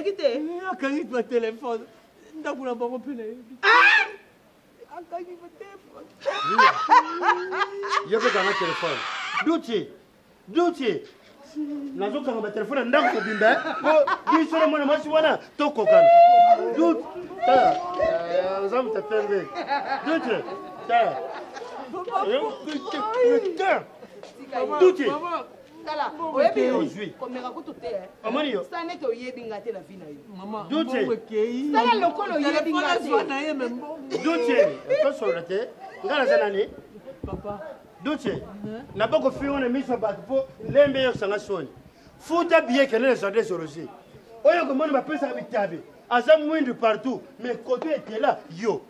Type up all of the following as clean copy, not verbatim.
ayaki te akangi ma téléphone ndako na bango mpe na yebi akangi ma téléphone yo mpe kanga téléphone duti nazokanga ba téléphone ndako kobimba po biso na mwana mwasi wana tokokana duti nzambe tapembe duti duti tala oyebi komeka kutu te amani yo sa nete oyebi nga te na vi na yo duti tala lokolo oyebi nga te duti tosolola te nga naza nani duti naboko fi wana miso bato mpo lembe yosanga soni futa biye kende na jardin zoologie oyo komoni bapesaka bitabe aza mwindu partout mais koto etela yo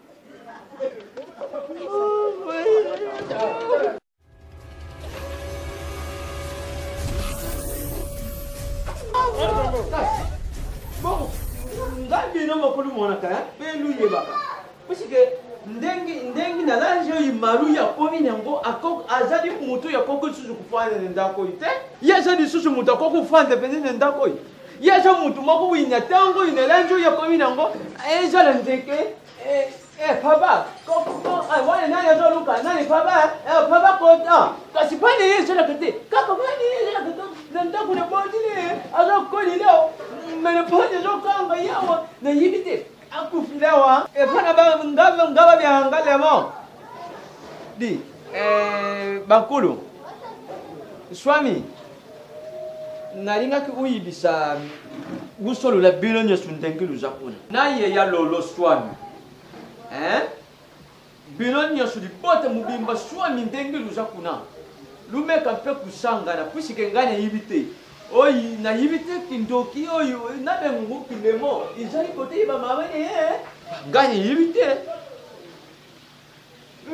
bon ngambi no makulu monaka pe luyebaka puisque ndengi na lange oyo malu ya komi nango azali mutu ya koko lisusu kufanda na ndako oyo te ye aza lisusu mutu akoki kufanda pene na ndako oyo ye aza mutu moko wina ntango oyo na lange oyo ya komi nango ezala ndeke papa wana nani azoluka nani papa kota kasi pane ye ezalaka te kaka pane ye ezalaka te na ndako na botile azokoli leo mene pane ezokanga yawa na yibi te akufilewa epana ngaba byangalemo di bakulu swami nalingaki uyibisa gusolola bino nyonso ndenge luza kuna naye ya lolo swami bino nyonso libota mobimba swami ndenge luza kuna lumeka mpe kusangana puisike ngai nayibi te oyi nayibi te kindoki oyo nabengungu kilemo ezali koteyiba mabane ngai nayibi te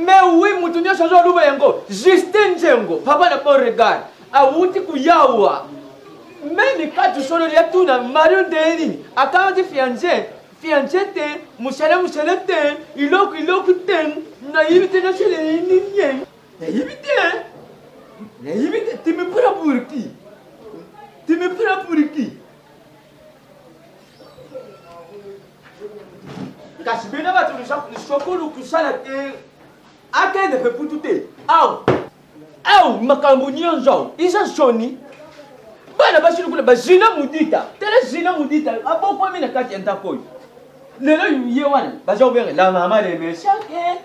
mais wi mutu nyonso azoluba yango justin nzengo papa na Beauregard awuti kuyawa memi kati solo ya tuna mario ndenini akamati fiancé te musala te iloko te nayibi te nasele ninye nayibi te timepura burki kasi bena bato lisokolo kusala te akende pe putu te aw makambo nyonso isa soni bana basili kula bazina mudita tele zina mudita abokwami na kati ya ndako oyo lelo ye wana baza obere la mama le mesake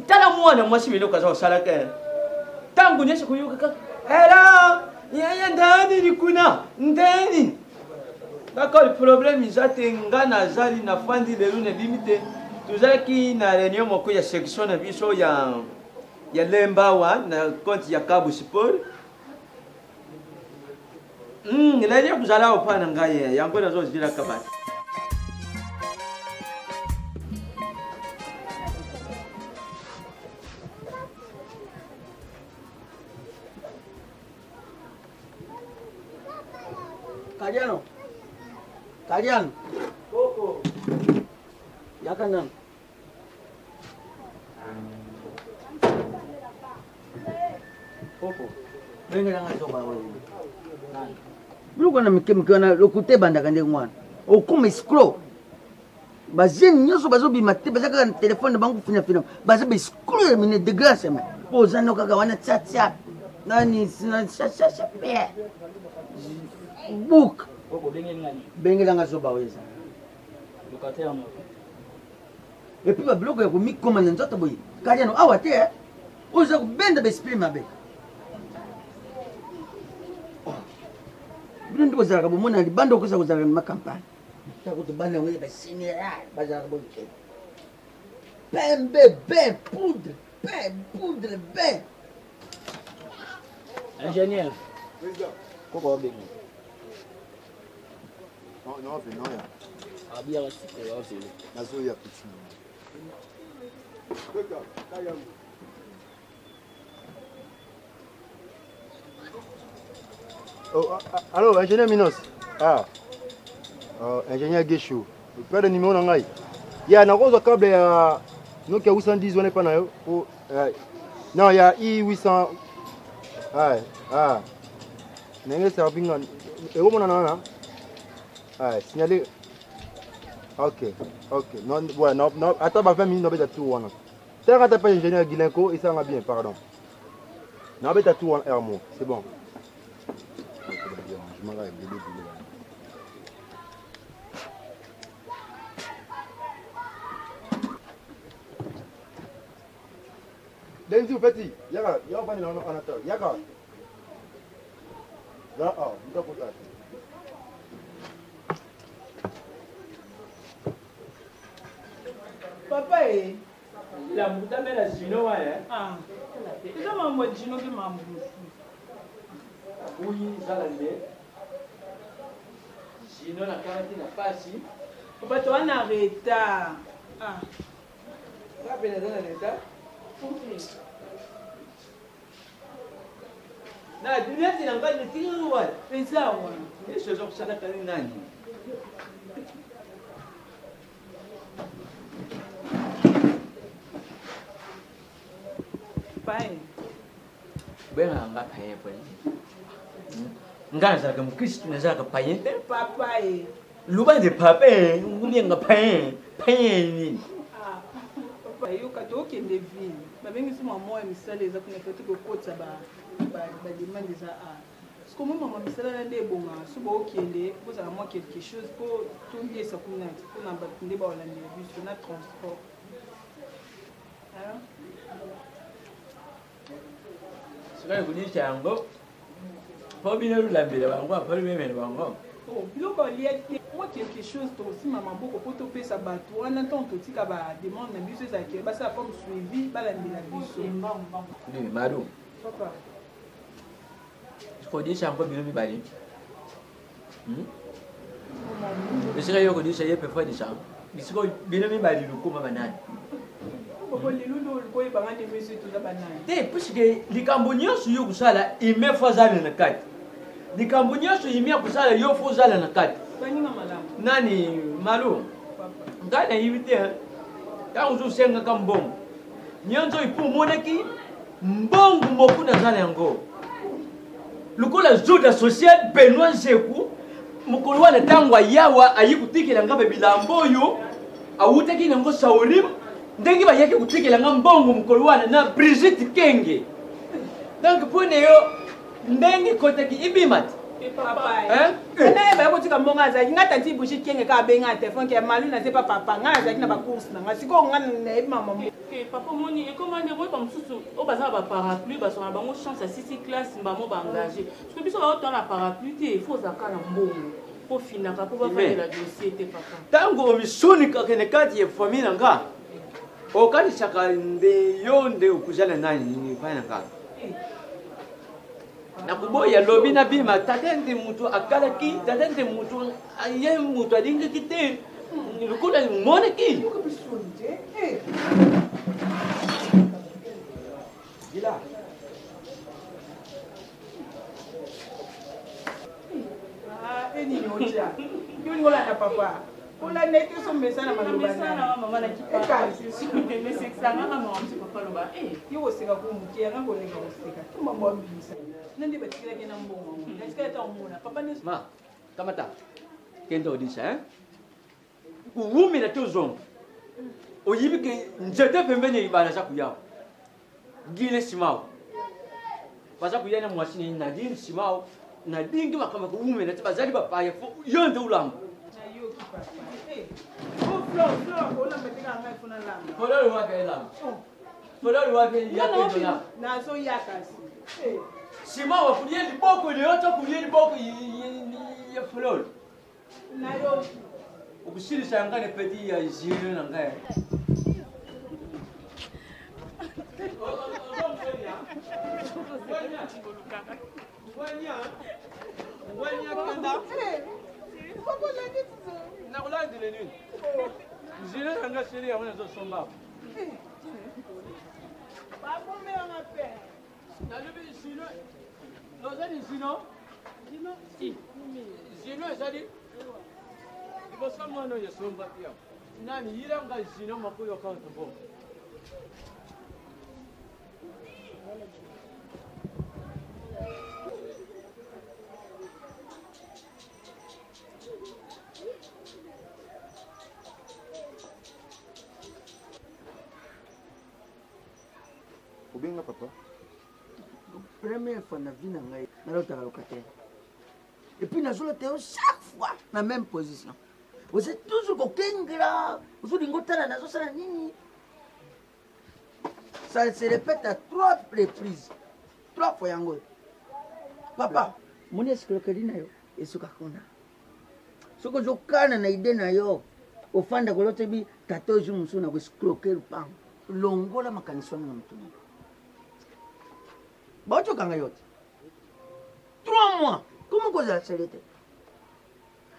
tala mwana mwasi bino kaza osala ke tangu nyesha kuyuka ka hello ya ndani likuna ndani d'accord problème izate ngana zali na fandi lelo ne bimite tuzaki na réunion moko ya section na biso ya lembawa na compte ya Kabu Sport lelo kuzala opana ngaye yango nazo zila kabati Kalian. Koko. Ya kanan. Koko. Benga nga soba wewe. Bruko na mikemikana lokute banda kande ngwana. Okuma escrow. Bazeni nyoso bazobima te bazaka na telefone bangu fina baza be escrow mine de grâce mais poza no kaka wana chat nani sina chat pe book bengi langa soba weza lukatema et puis ba bloco ya komi koma na nzoto boyi kaliano awa te oza kubenda be esprit mabe bino ndiko zalaka bomona libanda okoza kozalaka na makampagne tako to banda ngwe ba senior bazalaka boyi ben poudre ben ingénieur koko bengi Non, non, ya. Abia wasike wase. Nazo ya petit. Oh, allô, ingénieur Minos. Ingénieur Guéchou. Le père de numéro nangai. Il y a un rose câble à Nokia 810 on est pas na yo. Non, il y a i800. Nenge ça binga. Et comment on a Ah, signaler. Ok, ok. Non, ouais, non, non. Attends, 20 minutes, on va être tout. Tu as pas ingénieur Guilenco et ça va bien, pardon. Non, on va être tout Hermo, c'est bon. Je m'en vais bébé. Denzi petit, yaga, yaga pas en attend. Yaga. Là, ah, il doit compter. Papa est. La moutarde est la Gino, hein? Ah. C'est ça, maman, Gino qui m'a Oui, ça l'a dit. Gino, la quarantaine n'a pas si. Papa, toi, on a retard. Ah. Pas bien dans l'état. Na dunia tinangali ni tingu wale. C'est ça, ouais. Yesu zo kusaka tani nani? Pai. Bena anga paye pole. Ngana zaka mkristo na zaka paye. Papa est. Luba de pape, nguni nga paye. Paye ni. Ah. Papa, yo kato kende ville. Babengi si maman ya misala eza kuna fete ko kotsa ba demande eza ah. Parce que maman misala na nde bonga, so ba okende, kozala moi quelque chose pour tout lier ça kuna, pour na ba nde ba olande bus na transport. Ah. Sika kunisha yango. Po bino lulambele bango, po bimene bango. Oh, biloko lié moi quelque chose to aussi maman boko pour to pesa bato wana tant to tika ba demande na biso za ke ba sa comme suivi ba la biso. Ni maru. Papa. Kodisha yango bino mibali. Bisika yo kodisha yepe fwa disha. Bisiko bino mibali lukuma banani. Papa lilundo ko ibanga de biso to za banani. Te puisque likambo nyonso yo kusala ime fwa zale na kati. Likambo nyonso ime kusala yo fwa zale na kati. Baninga malamu. Nani malu? Papa. Ngana yibite. Ka uzu senga kambongo. Nyonso ipu monaki mbongo mokuna zale yango. Lukola Juda social Benoît Zeku mukulu wana tangwa yawa ayikutikira ngabe bilambo yo awuteki nango Saurim ndengi ba yake kutikira ngambongo mukulu wana na Brigitte Kenge. Donc pone yo ndengi koteki ibimat. Papa. Na ba ko tika mbonga za ngata ti Brigitte Kenge ka benga téléphone ke malu na c'est pas papa nga za kina ba course na ngasiko ngana na mama. Papa moni et comment dire comme sous au bazar ba parapluie ba sona bango chance à 6 classe mbamo ba engagé parce que biso ba autant la parapluie il faut zakana mbongo pour finaka pour ba faire la dossier te papa Tango misuni ka kene kati ya famille nga okani chaka nde yonde ukujana nani ni fanya nga na kuboya lobi na bima tatende mutu akala ki tatende mutu aye mutu adinga kite lukula mone ki Gila. Ah, eni nyocha. Yo ngola na papa. Ola nete so mesana maloba. mesana mama na kipaka mais c'est ça nga mama msi papa loba yo oseka kumukia nga kolega oseka. Tuma mwa mbisa. Nende batikira kena mbongo. Nasikala ta omona. Papa ne Ma, kamata. Kendo odisha Uwumi na tuzongo. Oyibike njete pembeni ibana za kuyao. Gile simao. Baza kuyana mwashini na gile simao na dingi makama kuume na tabazali bapaya fo yonde ulambo. na yo ki papa. Oh flow ko na metika nga ifuna lamba. Fololo wapi elambo. Fololo wapi ya kedola. Na so yakasi. Simao kulie liboko ile yote kulie liboko ya fololo. Na yo Ukushiri ngane peti ya jiro na ngaye. Ngwanya kanda. papa la nete so. Na kulandi le nini? Jiro na ngaye shiri ya wana zo somba. Papa me nga pe. Na lubi jiro. Lozani jiro. Jiro si. Jiro ezali. Ibosa mwana ya somba pia. Nani yira nga jiro makuyo ka tumbo. Obenga papa. Première fois na vie na ngai nalotaka locataire. Et puis nazolota yo chaque fois na même position. Vous êtes toujours kokengela, ozolinga otala nazosala nini. Ça se répète à 3 reprises. 3 fois yango. Papa, moni escroquerie na yo esuka kuna. Soko ozokana na ide na yo ofanda kolota bi tata ozu mosusu na koescroquer lupango. Longola makanisi wana na mutu na yo. Baotokanga yote 3 mois. Comment kozala salete?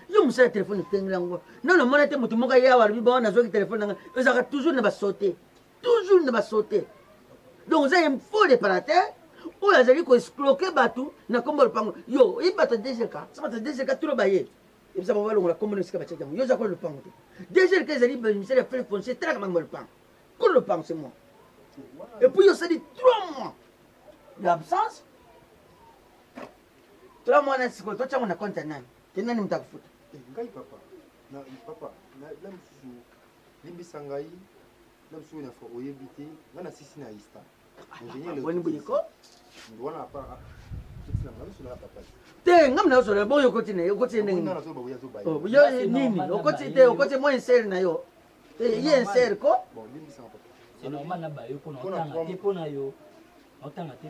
Yo musala telefone tengela ngo. Non non mona te mutu moka yawa bi bona zoki telefone nga. Ezaka toujours na ba sauter. Toujours na ba sauter. Donc vous avez un faux réparateur. Ou la zali ko escroquer batu na kombo lupango. Yo, i bato DGK. Ça va te DGK tout le baye. Et ça va voir la kombo sika ba tchaka. Yo za ko lupango te. DGK zali ba ministère de faire foncier tra ka lupango. Ko lupango c'est moi. Et puis yo ça dit 3 mois. L'absence 3 mois na siko to chango na compte nani. Tena ni mtakufuta. Ngai papa. Na papa, na msusu limbisa ngai. Na msusu na fo oyebite, ngana sisi na ista. Ingénieur le. Woni buyiko? Ndwana apa. Sisi na ngalusu na papa. Te ngam na so le bon yo continue ndenge. Na so ba buya zo ba. Oh, yo nini? Okoti mo insert na yo. Te ye insert ko? Bon, limbisa papa. C'est normal na ba yo ko na otanga te pona yo.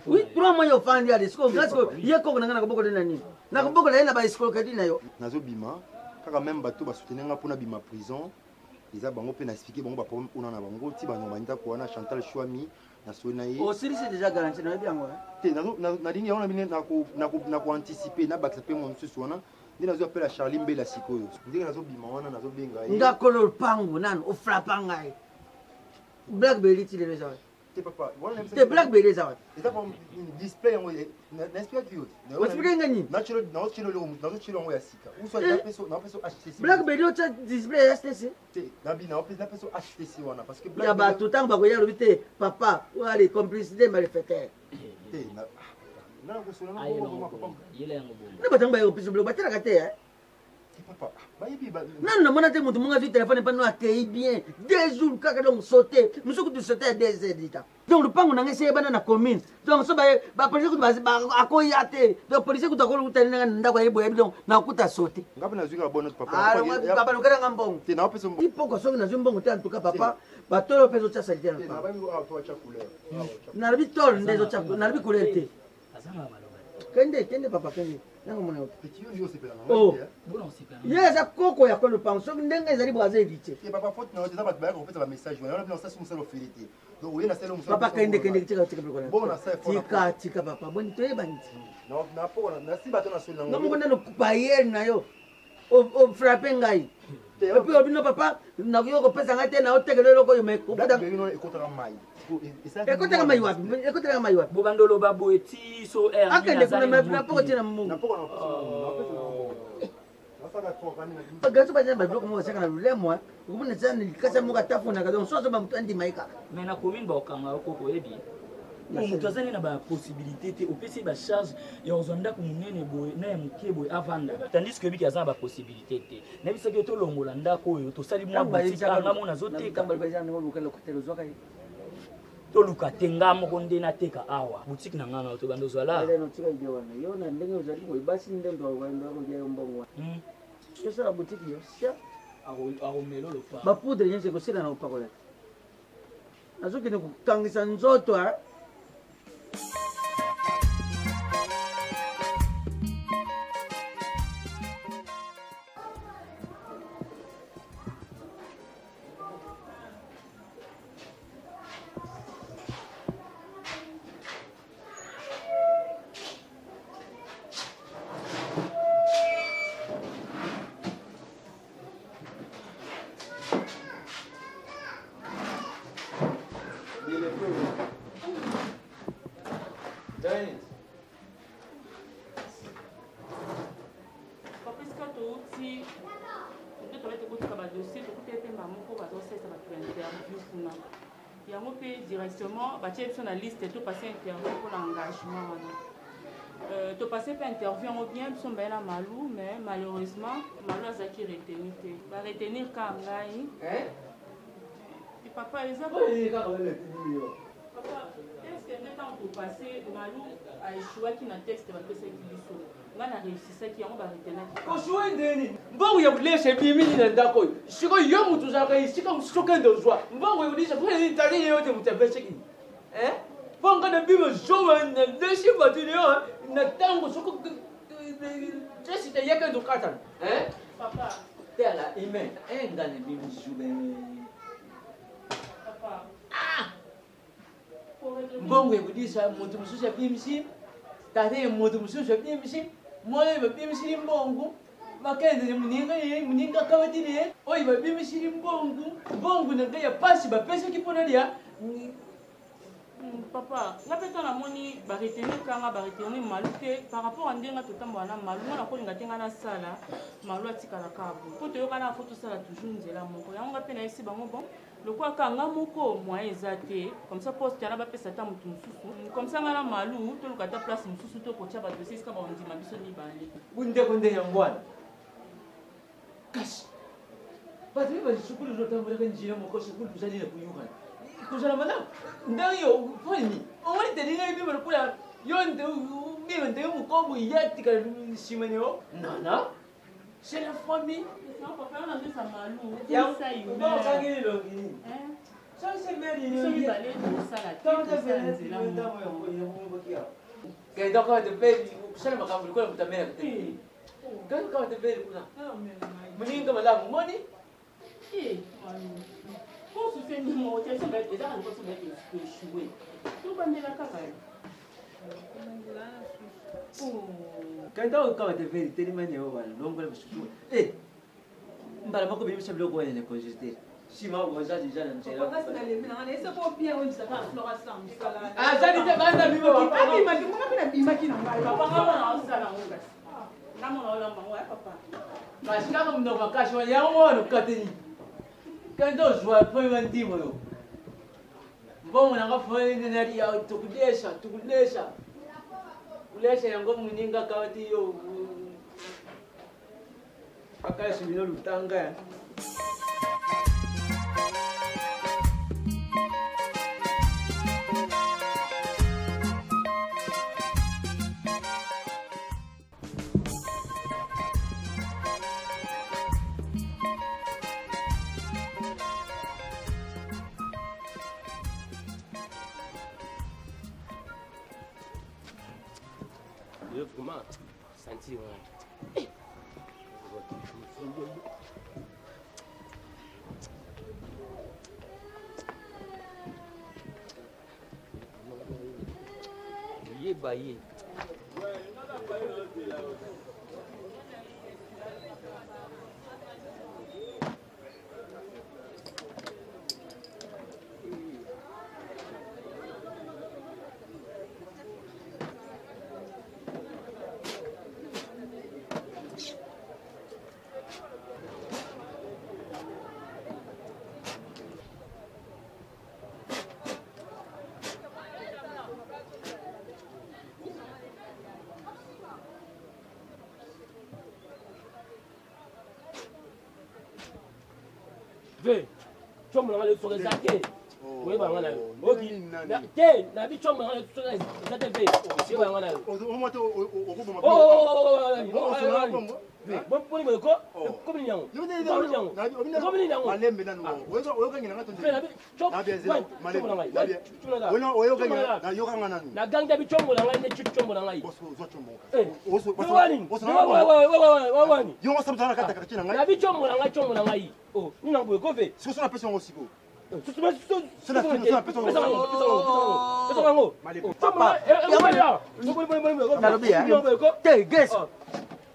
Oui, 3 mois yo fandi ya disco. Grâce ko ye ko na ko boko de nani. Na ko boko na ba escroquerie na yo. Nazo bima, kaka même bato ba soutenir nga pona bima prison. Ils a bango pe na expliquer bango ba problème ona na bango ti ba nyomanda ko na Chantal Chouami na Sonaye. Oh, c'est déjà garanti na bien ngo. Te na dini ona bine na ko anticiper na ba accepter mon monsieur wana. Ndi nazo appelle Charlie Mbela sikoyo. Ndi nazo bima wana nazo benga. Ngako lo pango nan o frappa ngai. Blackberry ti le zawa. Te papa, wana Te Blackberry zawa. Eta pour display yango na explique tu. O explique ngani? Nacho yango ya sika. Ou soit na peso HTC. Blackberry o cha display HTC. Te na peso HTC wana parce que ya ba tout temps ba ko ya lobite papa ou allez complicité malfaiteur. Te na ko sona Aye ko no papa. yele yango bomba. Ne batanga ba yo piso bloc batela kate hein. Papa, ba yebi ba. Non, mona te mutu monga vi téléphone pas no accueilli bien. 2 jours kaka donc sauter. Musuku tu sauter à 2 heures d'ita. Donc le pango nanga sey bana na commune. Donc so ba police ku ba akoya te. Donc police ku takolo utana ndako yebo yebi donc na kuta sauter. Ngapi na zuka bonne papa. Ah, ngaba lokera ngambongo. Te na peso. Ipoko so na zumbongo te en tout cas papa. Ba tolo peso cha salite na. Na ba mi to cha couleur. Na bi tolo ndezo cha na bi couleur te. Azanga maloba. Kende papa kende. Nanga mona yo. Petit yo c'est pela. Oh. Bona osika. Yeza koko ya kolo pango. So ndenga ezali braza evite. Te papa faute na za ba ba ko pesa ba message wana. Na ça sur musalo filité. Donc oui na selo musalo. Papa kende tika bloko. Bon na ça tika papa. Boni to ebandi. Na po na si bato na solo Ngo ngo ndano payer na yo. O frapper ngai. Et puis obino papa na yo ko pesa ngate na otekele loko yo me ko da no ekotaka mai. Ekotaka mai wapi? Ekotaka mai wapi? Bobandolo babo eti so air. Akende kuna na poko tina mungu. Na poko na pesa. Asaka kwa kanina. Pagaso ba jamba bloko mo saka na lulemo. Kumuna sana likasa mo katafuna ka donc so so ba mtu andi maika. Mais na commune ba okanga koko ebi. Mutu azali na ba possibilité te opesi ba charge ya ozonda ku munene boye na ya muke boye avanda. Tandis que biki azana ba possibilité te. Na bisa ke to longola ndako oyo to sali mwa boutique anga mona zote kamba ba jana ngo lokelo kotelo zoka. To luka tenga moko nde na teka awa. Boutique na ngana to bando zwala. Ele no tika ide wana. Yo na ndenge ozali ko basi ndendo wa ndo ko je mbongo. Yo sala boutique yo. Sia. Aromelo lo fa. Ba poudre yense ko sila na upakola. Azoki ne kutangisa nzoto ha. Directement, sur la liste, tout passer interview pour l'engagement. Tout passer par interview, on bien son bel à Malou, mais malheureusement, Malou a qui retenu. Va retenir quand et papa, les papa, est-ce que passé Malou a échoué qui na texte va passer biso nga na réussissaki yango ba retenaki oshuwe ndeni mbongo ya kulesha bimini na ndako shiko yo mutu zaka shiko mshoke ndo zwa mbongo yulisha kwa ni tali yote mutafesha kini bonga na bimo jowa na leshi batini yo na tango shoko jesi te yeke ndo katan papa tela ime ngane bimo jube papa mbongo yulisha mutu msusha bimsi tate mutu msusha bimsi moyo babimishiri mbongo bakende muninga kabatini oyi babimishiri mbongo na ya pasi bapesa kipona dia papa nga pe tona moni ba retenir kanga ba retenir Malou te par rapport à ndenga totambola na Malou na kolinga tenga na sala Malou atikala kabo po to yokana photo sala toujours nzela moko yango nga pe na esi bango bon lokwa kanga moko moyen ezate comme ça poste yana ba pesa ta mutu mususu comme ça nga na Malou to lokata place mususu to ko tia ba dossier ska ba ondima biso ni bale bunde yangwana kashi batu ba shukuru zotambola kanjira moko shukuru kuzali na kuyuka kuzala madam ndayo fani owali teninga ibi bakula yonde mimi ndio mkombo yatika shimeneo nana c'est la famille non papa on a vu ça Malou ya ça y ba kangeli longi ça c'est meri ni bale ça la tant de nzela ndamo yango yebokia kenda kwa de baby kusala makambo kwa mtamera kete kanga kwa de baby kuna muninga malamu moni pour se faire une montée, ça va être déjà un peu échoué. Tout va bien là, quand on te fait tellement de longue mbala bako bimisha biloko wene congester shima ngoza déjà na mchela ah ça dit banda bibo papa kama mnoka kashi wa yango kateni quand on joue point mandimo yo mbongo nanga fone ndinari ya tukulesha kulesha yango muninga kawati yo akashi bino lutanga Eu comment sentir baye ve chomo ngale soke zake we ba ngana oki ke na bi chomo ngale soke zake ve we ba ngana omoto okuboma bon poni mo ko ko bi nyango ko bi nyango malembe nanu oyo kangina ngato ve na bi chomo malembe ngai oyo kangina na yo kangana nanu na ganga bi chomo ngai ne chomo ngai oso zo chomo oso wani wani yo ngosamtana kata kati na ngai na bi chomo ngai oh ni na boye ko ve siko sona pesa ngo siko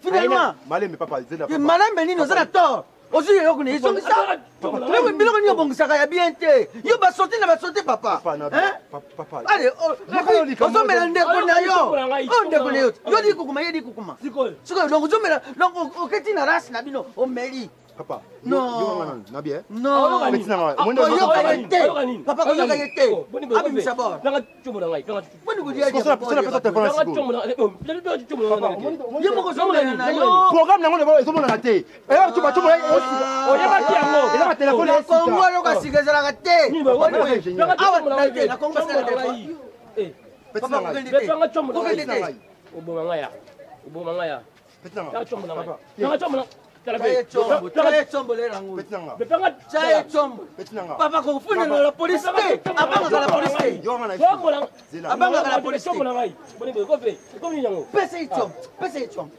finalement malembe papa malembe nini oza na tort ozwi yo kuna ezongisa biloko nini obongisaka ya bien te yo basorti na basorti papa ale ozomela ndeko na yo o ndeko na yo yo likukuma ye likukuma sikoyo donc ozomela donc oketi na rasi na bino omeli papa non na bien non papa koyoka ye te abimisa bor boni kodia ye moko ozomela na yo programme nango ezomonaka te oyebaki yango eza batelefone kongo aloko asika ezalaka te awa na kongo Petit Papa, Nangai. vous Bébé nga chombo na Petit ngai. Nangai. Oboma nga ya. Oboma nga ya. Petit Nangai. Ya chombo na ngai. Papa. Nga chombo na. Tala Chaye be. chombo, chaye chombo le rangu. Petit Nangai. Bébé nga Chaye chombo. Petit Nangai. Papa ko funa na la police te. Abanga ka la police te. Yo ngana. chombo na. Zela. Abanga ka la police Chombo na te. ngai. Boni be ko fe. Ko ni nyango. Pese chombo, pese chombo.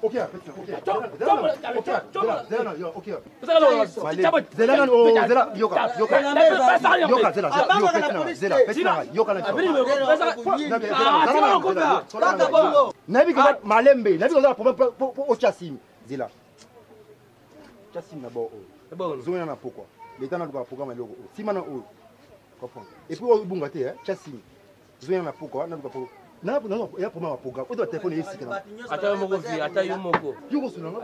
Ok, petit Nangai. Chombo, Ok. chombo, Zela. chombo. Zela, yo, ok. Pesa lo. Zela nan oh, Zela, yoka, yoka. Pesa yo. Yoka, Zela, Abanga yo, ka la Petit Nangai. police Zela, te. Petit Nangai. Yoka na. Abiri me pesa. Ah, Zela, sima ko ba. Kaka bongo. Nabi ko malembe, nabi ko za problème pour au Chassim. Zela. Chassim na bo. Bon. Zona na pourquoi? L'état na doit programme le. Si mana o. Comprends. Et puis au bungate hein, Chassim. Zona na pourquoi? Na doit pour. Na non, il y a problème programme. O doit téléphone ici kana. Ata yo moko vi, ata yo moko. Yugo suna na.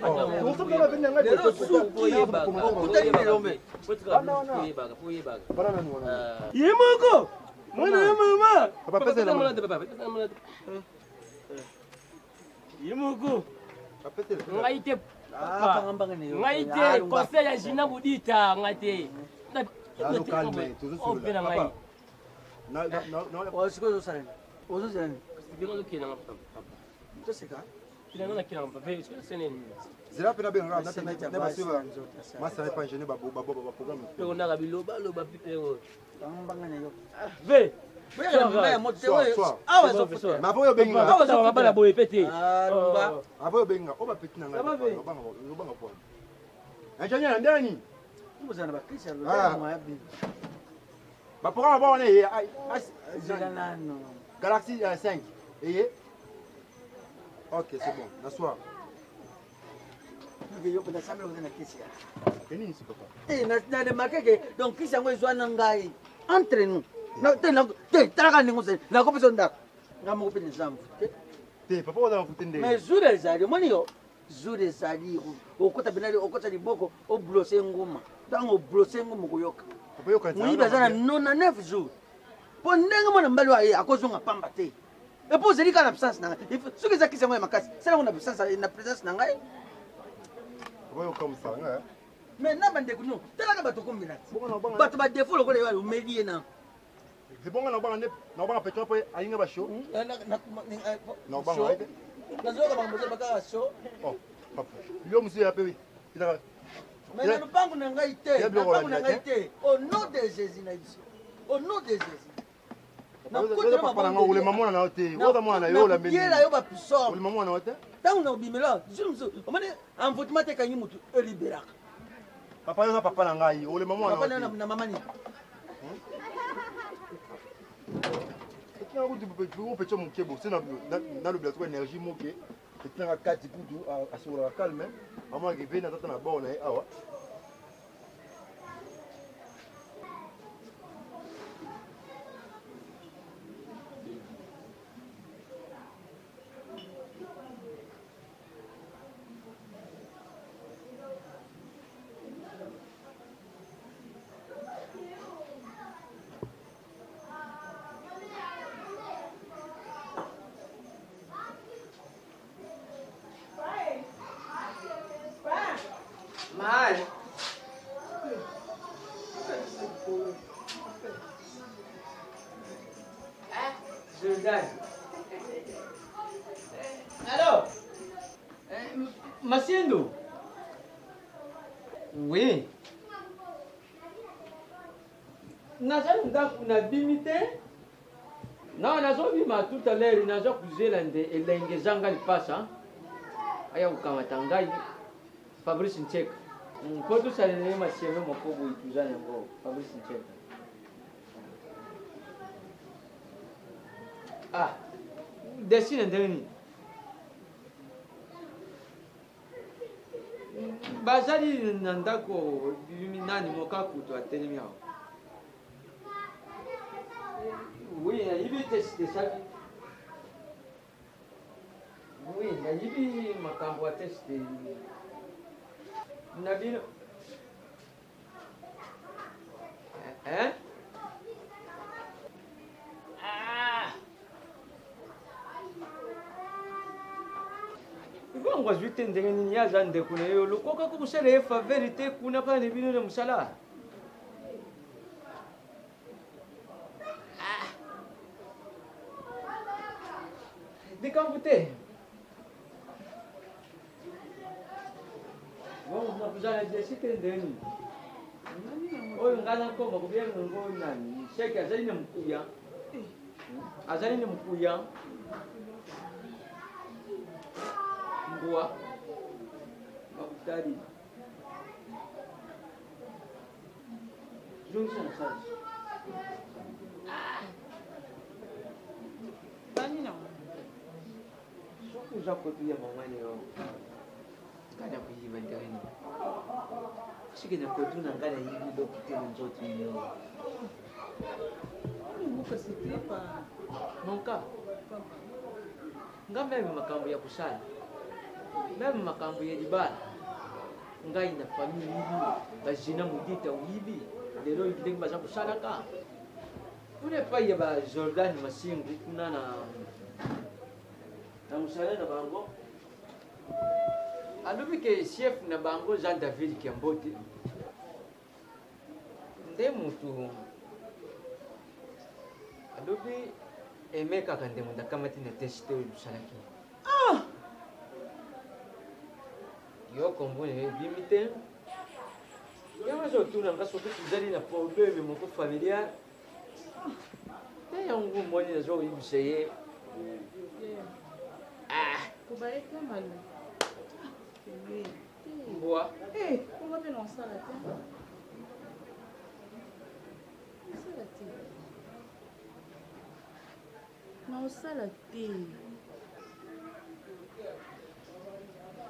Oh, On se parle avec nanga. Lelo suku yeba. Okutani melombe. Po yeba. Para na nwana. Ye moko. Mwana ya mama. Papa pesa na. Ye moko. Papa pesa. Ngai te. Ah, pangambanga ne yo. Ngai te conseil ya Jina Budita ngai te. Alo calme, tu Oh, pena ngai. Na na. Osiko zo sala. Ozo sala. Bingo lo kina ngapa. Toseka. Kina ngana kina ngapa. Ve, sene. Zela pena benga na na siba. Masa na pas gêner ba programme. Pero na biloba lo ba pitero. Pangambanga ne yo. Ve. Ma boyo benga. Awa za ngabala boye pete. Rumba. Abo benga, oba petit nanga. Lobanga kwa. Engineer ndani. Mbuzana bakisha lo Ah. mwa yabi. Ba programme ba on est Zela nano. Galaxy 5. Et OK, c'est bon. N'assois. Nge yo kuna samela uzana kisia. Keni c'est papa. Na de makeke donc kisia ngo izwana ngai. Entre nous. Na te taraka ningo se. Na ko pesonda. Ngamo ko pene zambu. Te papa oza kutende. Mais zure zali moni yo. Zure zali okota binali okota liboko o blosser ngoma. Tango blosser ngoma koyoka. Papa yo kanisa. Muiba zana 99 jours. Po ndenge mwana mbali wa ye akozonga pamba te. Et pour zeli kana absence nanga. Soki za kisia ngo makasi. Sala ngo na absence na présence nanga. Papa yo comme ça, hein. Mais na bande kuno. Talaka bato kombina. Bato ba défaut lokole wa umeli na. C'est bon na banga petrol po ayinga ba show. Na banga ide. Nazoka bangoza baka show. Oh, papa. Yo musi ya pewi. Mais na lupango na ngai te. Lupango na ngai te. Au nom de Jésus na biso. Au nom de Jésus. Na kutu papa na ngole mamona na hote. Woza mwana yo la mbeli. Yela yo ba puissant. Ole mamona na hote. Tango na bimela, jumso. Omane envoûtement te kanyi mutu eliberaka. Papa yo na papa na ngai. Ole mamona na hote. Papa na mama ni. Tiens, vous faites mon kebo, c'est dans le énergie moquée. Et tiens, à 4 coups à sur la calme, à moins que vienne à la bonne. Mahali. Jordan. Alors, Masiendo. Oui. Naza ndaku na bimite. Non, nazo bima tout à l'heure, nazo kuzela nde elenge zanga lipasa. Aya kukamata ngai. Fabrice Ncheka. Kwa tu salene masieme makobo ituzana ngo Fabrice Ncheka. Ah. Desine ndeni. Bazali nandako nani mokaku to atelemi hao. Oui, il testé ça. Oui, il y a makambo a testé. Nabino. Hein? Ah! Ngo ngwazwite ndenge nini yaza ndekuna yo lokoka kukusala efa verite kuna kana bino le musala. Ah! Décampoté. Vamos na kuzana jesite ndeni. Oyo ngana koma kubya ngo nani. Sheke azali ne mkuya. Azali ne mkuya. Ngwa. Bakutari. Junction sasa. Bani não. Só que já podia mamãe eu. Kada kuyiba ndani. Shike na koduna ngana hivi ndo kitendo nzote hiyo. Nunca se trepa. Nunca. Nga meme makambo ya kusala. Meme makambo ya libala. Ngai na famille hivi. Bajina mudita hivi. Lero hivi baza kusala ka. Kule paya ba Jordan Masingu kuna na musala na bango. Alobi ke chef na bango Jean David Kiambote. Nde mutu. Alobi emeka kande munda kamati na teste usalaki. Ah! Yo kombone bimite. Yawa zo tuna ngaso ko tuzali na problème moko familial. Yangu mboni na zo ibiseye. Ah, Kubareka malu. Boa. Eh, on va faire non ça là. Ça là ti. Non ça là ti.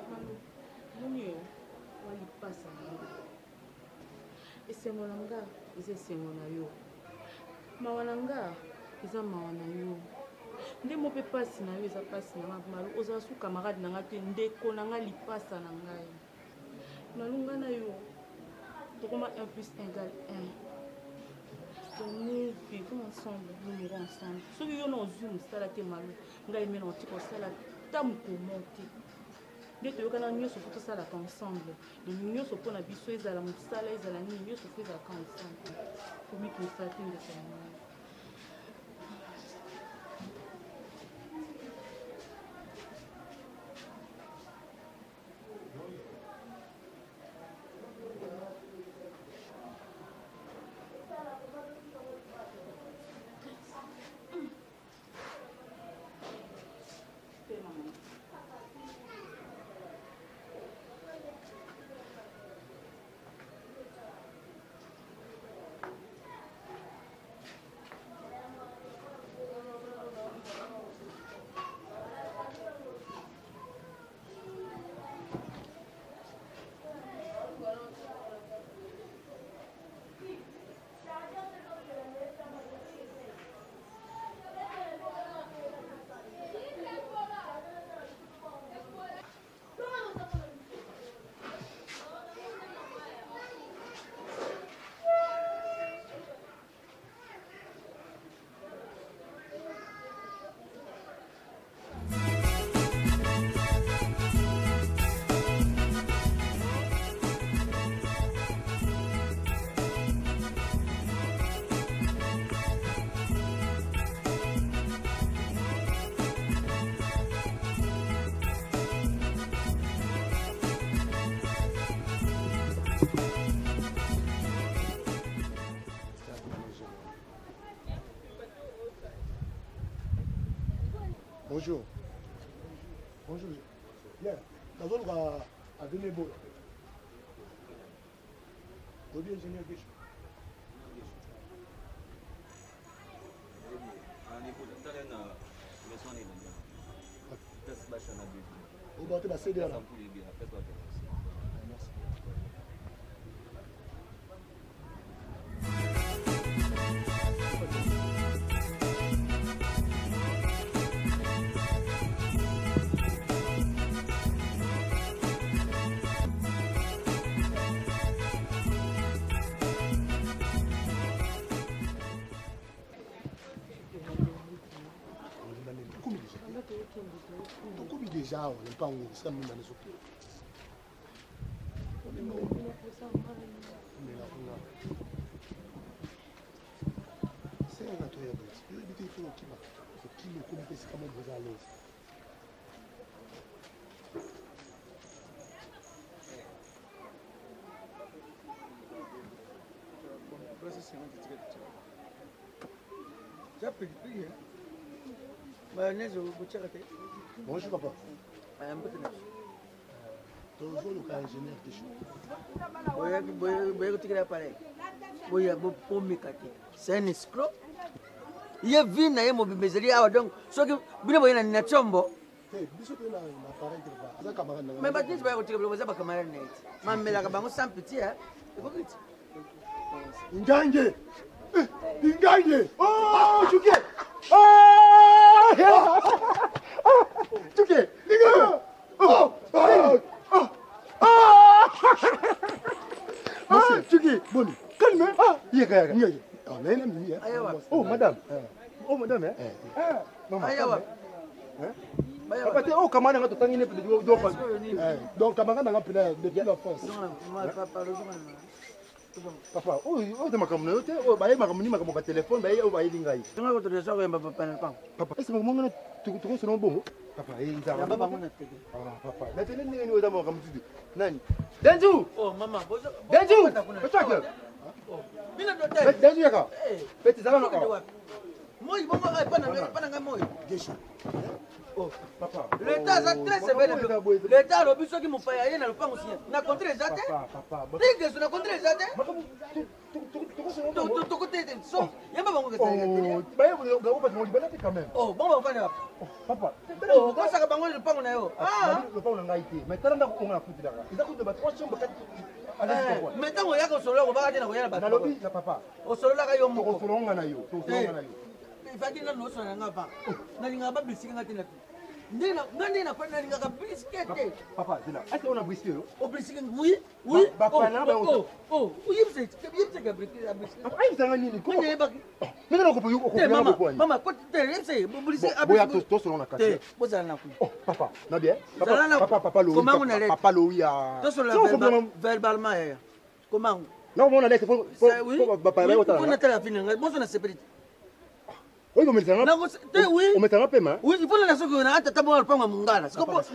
Malu. Munyo. Wali passa. Esengo nanga, ese sengo na yo. Mawana nga, eza mawana yo. Nde mo pe pasi na yo eza pasi na malu oza su camarade na nga te ndeko na nga lipasa na ngai. Nalunga na yo. Tokoma 1 plus 1 égale 1. Donc nous vivons ensemble, nous mourons ensemble. Ce que yo na ozui mosala te malu, ngai mena oti kosala ta mokomo te. Nde toyokana nyonso po tosalaka ensemble. Donc nyonso mpona biso ezala mosala ezala nini nyonso po ezalaka ensemble. Komi kosala te ndeko na ngai. Bonjour. Bonjour. Bien. Dans le cas, à venir beau. Vous bien ingénieur Guiche. Vous battez la CD là. Merci. Tokobi déjà on n'est pas en ça nous dans les autres. C'est un gâteau ya bête. Il faut qu'il le comité c'est comment vous à l'aise. Ça peut plus. Mayonnaise au boucher. Bonjour papa. Un peu de Toujours le cas ingénieur de chou. C'est un escroc. Il y a vu na yemo bimezeli awa donc so que bino boyena na chombo. Mais ba dis ba ko tigre ba kamera net. Mamela ka bango sans petit hein. Ingange. Ingange. Oh, Chuke. Ah! Chuke. Ingange. Oh! Monsieur, Chuke, bon. Calme. Ah, yega. Oh, madame. Oh, madame. Ah, maman. Oh, comment on a tout le temps donc, comment on a depuis la force. Papa, oh, ma communauté, oh, bah, ma communauté, ma téléphone, bah, oh, bah, il y a papa, est-ce que mon tout ce nom bon? Papa, il y a papa, la télé n'est pas d'abord comme tu dis. Nani? Denzu! Oh, maman, Denzu! Denzu, yaka? Petit, ça va, moi, il va pas moi. Oh, papa. L'État a très sévère. L'État a l'obligé qui m'ont fait aller dans le pan aussi. N'a contre les athées. Papa. T'es que n'a contre les athées. Tout côté de son. Il y a pas bon que ça. Oh, bon, on va faire. Papa. Oh, comment ça va bango le pan on a yo. Ah. Le pan on a été. Mais quand on a foutu là. Ils ont coûté 3 chambres 4. Maintenant on y a qu'on solo on va regarder na yala ba. Na lobi na papa. O solo la ka yo mo. O solo ngana yo. O solo ngana yo. Il va dire non solo nga ba. Na linga ba bisiki ngati na. Ndina kwa nani ngaka briskete. Papa, c'est là. Est-ce qu'on a brisqué là? Au brisquet, oui. Oh, oui, c'est que brisquet. Papa, il s'en a nini. Comment il est baki? Mais non, on peut maman, quand tu es c'est brisquet. Boya to selon la cassette. Oh, papa, na bien. Papa Louis. Comment on allait? Papa Louis a. To selon verbalement. Comment? Non, on allait faut papa là. On a la fin. Bon, on a séparé. Oui, on met ça. Oui. On met ça en paiement. Oui, il faut la nation que na ata tamo alpang mungana.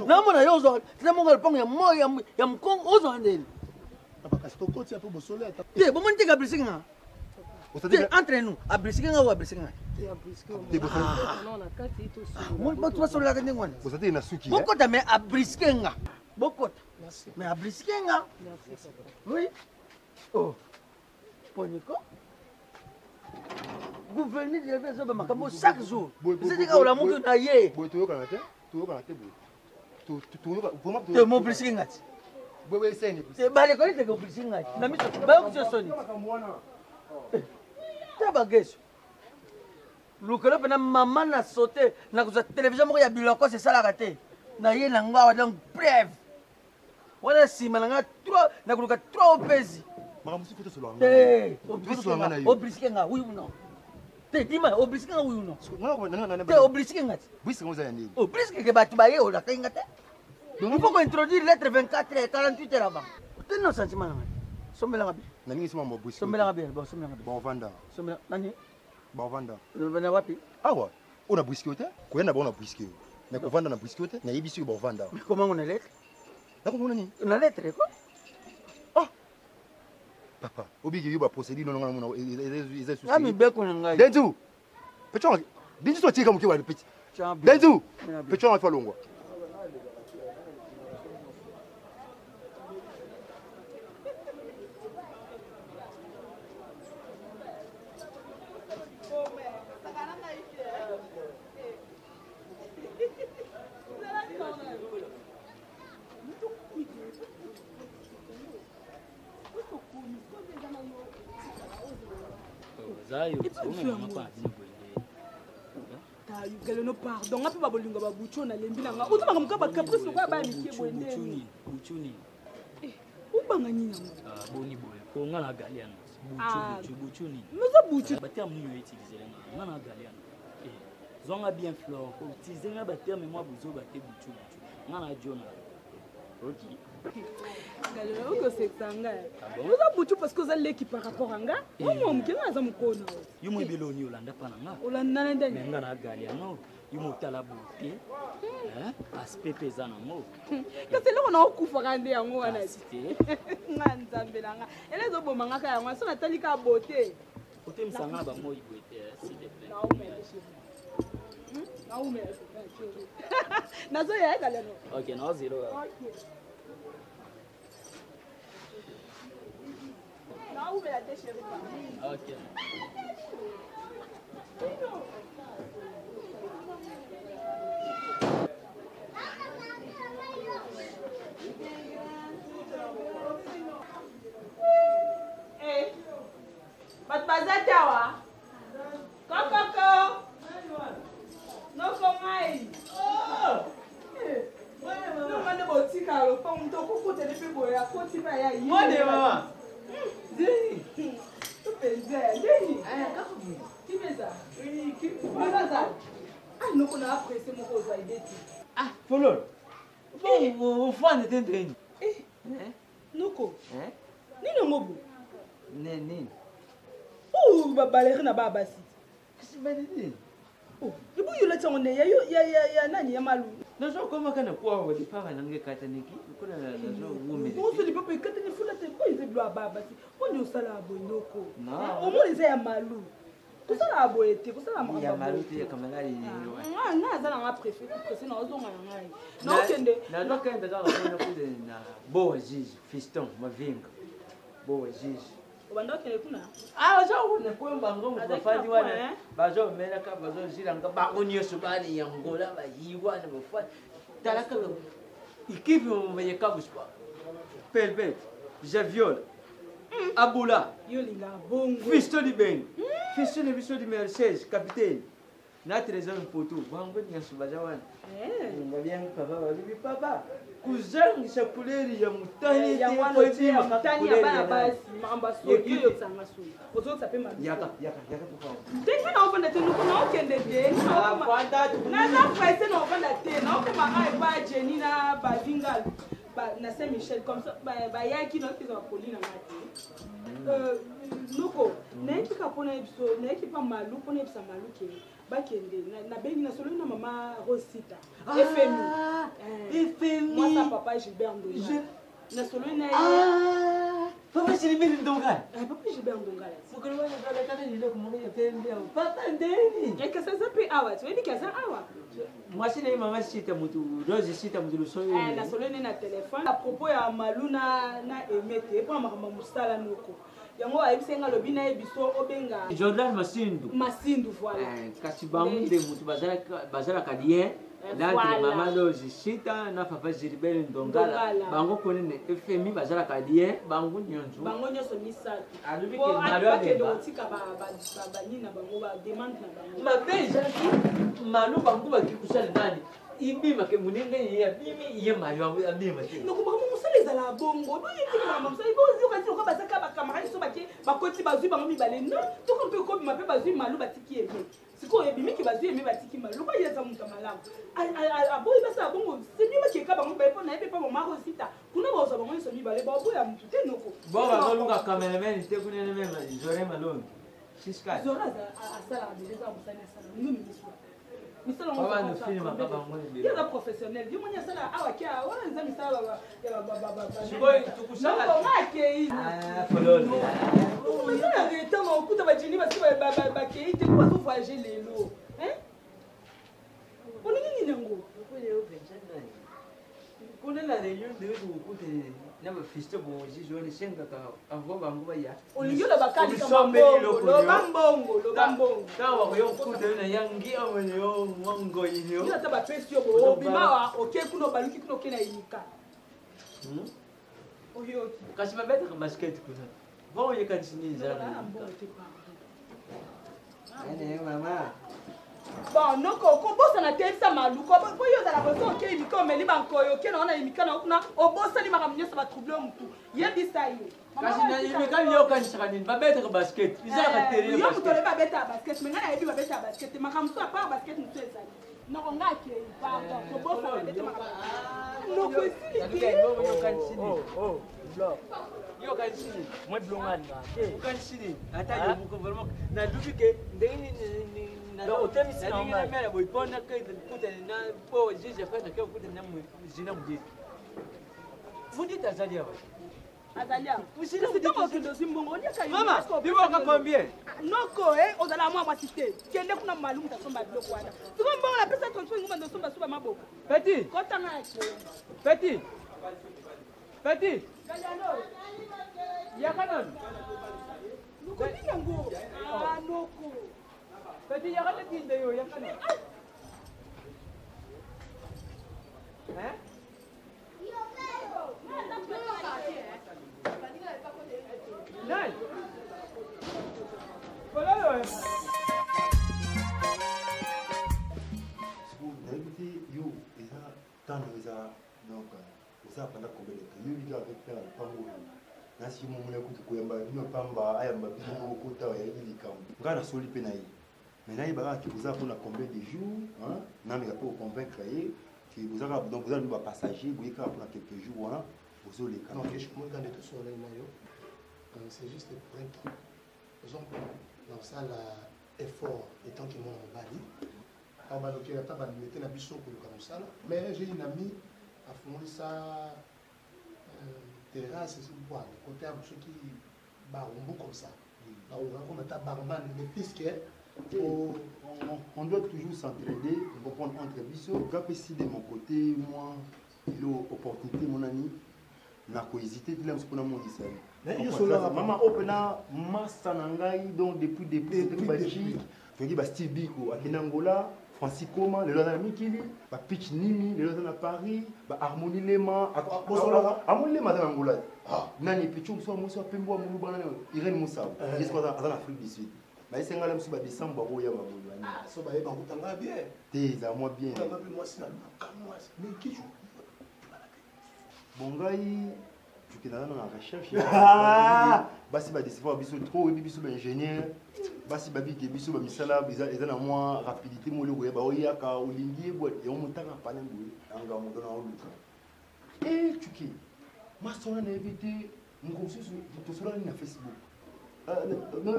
Na mo na yozo, na mo alpang ya mo ya mkong ozo ndeni. Papa, kasi to koti apo bosole ata. Te, bo monte ka brisinga. Entre nous, a brisinga ou a brisinga. Te bosole. Non, na kati to so. Mo ba tu solo la kende ngwana. Bosate na suki. Bokota me a brisinga. Bokota. Mais a brisinga. Oui. Oh. Poniko. Gouverneur de l'événement makambo chaque jour. C'est dit que la montre na yé. Boy to yoka na te. To yoka na te boy. To yoka vraiment to. Te mo brisinga. Boy seni. Te bale ko te ko brisinga. Na mi ba ko se soni. Te bageso. Lukelo pena maman na sauté na ko télévision mo ya biloko c'est ça la raté. Na yé na ngwa donc bref. Wala si malanga 3 na ko 3 pesi. Maman si foto solo. Te o brisinga oui ou non? Dis-moi, au brisquet ou non? Non. T'es au brisquet. Brisquet, vous avez au brisquet que tu vas y aller, il faut qu'on introduise lettre 24 et 48 heures avant. Tu n'as pas sentiment. Somme la bien. Nani sima mo brisquet. Somme la bien, somme la bien. Bon vanda. Somme nani? Bon vanda. Le vanda wapi? Ah ouais. On a brisquet. Quoi na bon na brisquet. Na ko vanda na brisquet, na yebisi bon vanda. Mais comment on a lettre? Na ko nani? Na lettre quoi? Ah. Papa, obigi yuba procédure non non ils sont ah mais bien qu'on ngai Denzu petit Denzu so tika mukiwa petit Denzu petit on fa longo Galeno pardon, ngapi babolinga babucho na lembi nanga. Utu bakamuka ba caprice kwa ba mikie bwendeni. Buchuni. Ubanga nyina. Ah boni boy. Ko ngala galiana. Buchuni. Noza buchu. Ba terme ni utiliser nga na galiana. Zonga bien fleur. Ko utiliser nga ba terme moi buzo ba te buchu. Nga na jona. OK. Galeno uko seksanga. Noza buchu parce que za l'équipe par rapport à nga. Moi mkena za mkono. Yumo biloni olanda pana nga. Olanda ndani. Nga na galiana. Yumo tala beauté. Aspect pesant na mo. Kasi loko na okufa kande yango wana. Nga nzambela nga. Elezo bomanga ka yango so na tali ka beauté. Côté msanga ba mo ibwete s'il te plaît. chérie. Naumela chérie. Nazoya eka leno. Ok, no zero. Naumela te chérie. Ok. Bato baza te awa kokoko noko ngai nde botika lopango moto okokotele mpe boye akoti mpe aya Mode mama. topenza ndeni kipeza ozaza noko na aprese moko ozwa ide ti Fololo. Ufanye tendeni. noko nini yango bo Nini? babaleri na babasi Sibadini. ibuyola ntango ne ya nani ya malu Nazo koma kana kwa wadi paka nange kata niki. Kuna nazo wume. osoli papa ekatani fula te po eza bilo ya babasi poni osala ya boye noko Na. omoni eza ya malu kosala ya boye te kosala Ya makambo maruti ya kamalari. nga aza nanga prese na ozonga na ngai naokende Nazo kenda kaka kuna kude na Boa Gigi, fiston, mavinga. Boa Gigi. obanda okende kuna Bazo kwemba ngo mufafandi wana point, bazo mena ka bazo ziranga bakonyoso bali yangola bayiwa na bafati talaka ikipi mwenye kabuspa pelpet javiol abula yo linga bongo fisto di ben fisto di biso di mercedes capitaine na trésor poto bango nyaso bazawana ngabiang papa babibi papa kuzangisa kuleri ya mutani ya wana te ya mutani ya bana basi makambo ya soi yo yotsanga soi ozokisa mpe mabi yaka papa ndenge na ofanda te noko naokende te naza presse na ofanda te naokemaka epa ya jeni na bavinga na saint michel comme ça bayaki naokeza bakoli na nga te noko nayeki ka mpona yebiso nayeki mpa malu mpona yebisa malu ke bakende nabengi nasololi na mama rosita efemi mwasa papa gilbert ndonga nasololi na ye papa Gilbert Ndongala papa gilbert ndongala mokolo wana balakana liloko moko ya pembe awo papa ndeni ekasa aza mpe awa ti oyebiki aza awa mwasi na ye mama sita mutu rose sita mutu lusoyo nasololi ne na telefone apropos ya malu na eme te mpona makambo ya mosala noko yango ayebisi nga lobi na ye biso obenga Jordan Masindu voilà kasi bango nde mutu bazalaka lien nante mama lozi sita na papa Gilbert Ndongala bango konene efemi bazalaka lien bango nyonso misato alobi po ke bakende kotika banini na bango bademande na bango mabe ezalaki malo bango baki kosala nani ibima ke munenge ye abimi ye malo abima te nokomaka mosala ezala bongo doyetikaka mosala ozokasi loka bazaka bakamarade so bake bakoti bazwi bango mibale no toko mpe okobima mpe bazwi malu batiki eme sikoyo ebimiki bazwi eme batiki malu loka yeza moto malamu aboyi basala bongo sebimaki eka bango mibale mpo nayebi mpe mama rosita kuna bazwa bango nyonso mibale baboya motu te noko bo bazoluka cameraman te kunene mema jore malongi siska zora asalaka deleza mosali asala ningo miniswa misala yaza professionnel yo moni asala awa ke wana eza misala tukusaakei misala retanga okuta bajeni basi bakei te po bazovoyage lelo oningi nini yango kuna la réunion de ukute na bafiste bozizo ni sengaka avo bango baya olingi ola bakalika loba mbongo tawa ko yokude na yangi amene yo ngongo iyo ata bapesi yo obima oke kuna obaluki kuna oke na yika oyoki kasi babeta ka basket kuna vao yekanisi zara ene mama bon noko kobosana te ebisa maluko po yo ozala koso oke yimika omeli bankoyo oke na wana yimika na kuna obosani makambo nyonso batrouble motu yebisa ye kasi na yimika yokanisaka nini babetaka basket izalaka tere yo moto oyebi babetaka basket me ngai nayebi babetaka basket te makambo mosu apart basket mosu ezali noko nga akei pardon kobosana bete makambo noko esiliki yo kanisini Moi blongani ba. kanisini ata yo buko vraiment na dubike ndenge Donc otemisi na na mera boy pona ka kuta na po jeje fa na ka kuta na zina mudi vous dites azali aba Azalia. Maman, dis-moi combien? Noko, ozala moi ma cité. Kende kuna malum ta somba biloko wana. Tu vas mbona pesa transfert ngoma ndo somba suba maboko. Petit. Kota na. Petit. Petit. Yakanon. Noko dingo. Ah noko. Petit yakana tinde yo yakana. Hein? Nai. Voilà là. D'habitude, yo, ils ont tant de donc, ils ont pendant combien de temps? Yo, ils ont avec plein de pambo. Nasi mo mule kutu kuyamba, ino pamba, ayamba bino kuta ya ili kam. Ngana soli pe nayi. Mais nayi baka ki vous a pour combien de jours, hein? Na me pour convaincre que vous avez donc vous avez un passager, vous êtes pour quelques jours, hein? Vous avez les cas. Non, je comprends quand tout sur les maillots. C'est juste pour un truc. Par exemple, dans ça, l'effort étant qu'ils m'ont emballé. On va le faire, on va le mettre dans le biseau pour le comme ça. Mais j'ai une amie à fond ça. Terrasse, c'est bois. Côté à ceux qui barrent comme ça. Là, on va mettre un barman, mais puisque on doit toujours s'entraider, comprendre entre biseaux. Quand de mon côté, moi, il y a l'opportunité, mon ami. Na ko hésiter de l'homme mon dit ça maman opena massa nangai donc depuis bachi tu ba Steve Biko à Kenangola Francis Koma le lona mikili ba pitch nimi le lona Paris ba harmonie lema harmonie lema dans Angola nani pichu so mo so pembo mo bana Irene Moussa est-ce qu'on a en Afrique du Sud ba isenga la msuba décembre ba ya ba so ba ba kutanga bien t'es à moi bien moi c'est mais qui joue Bongai, tu es dans la recherche. Basi ba décevoir biso trop biso ba ingénieur. Basi ba bi ke biso ba misala biza ezana moi rapidité mo le ba oya ka olingi bo et on montaka pa nango anga mo dona oluka. Eh tuki. Ma sona na invité mon consus to sura na Facebook.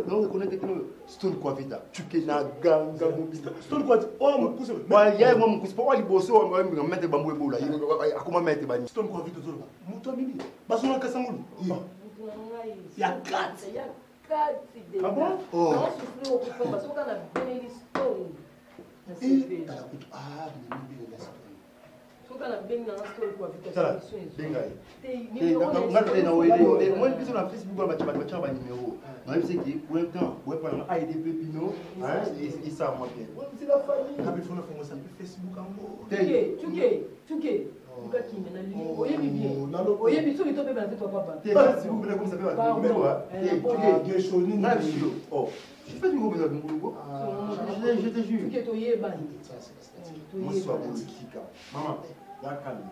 Non reconnaître que Stone Quavita tuki na ganga mo bisa. Stone Quavita oh mo kuso. Wa ya mo kuso pa liboso mo mettre bambo ebola. Akoma mettre bani. Stone Quavita zo. Muto mini. Basona kasangulu. Ya kat. Ya kat. Ah bon? Oh. Non, je suis au coupon parce qu'on a bien les stones. Ah, bien Faut qu'on a bien dans Stone Quavita. Ça. Benga. Moi je suis sur Facebook ba cha ba numéro. Moi je sais que pour un temps, ouais pas un IDP Pino, hein, et ça moi bien. C'est la famille. Ah, il faut faire ça sur Facebook en mot. Tuke. Mukaki na lilingo. Oyebi bien. Oyebi so bito pe ba te papa. Si vous voulez comme ça peut ba numéro hein. Tuke Geshoni na lilingo. Oh. Je fais du gros besoin de mon je te jure. Tuke to yeba. Moi je suis à politique. Maman, là calme.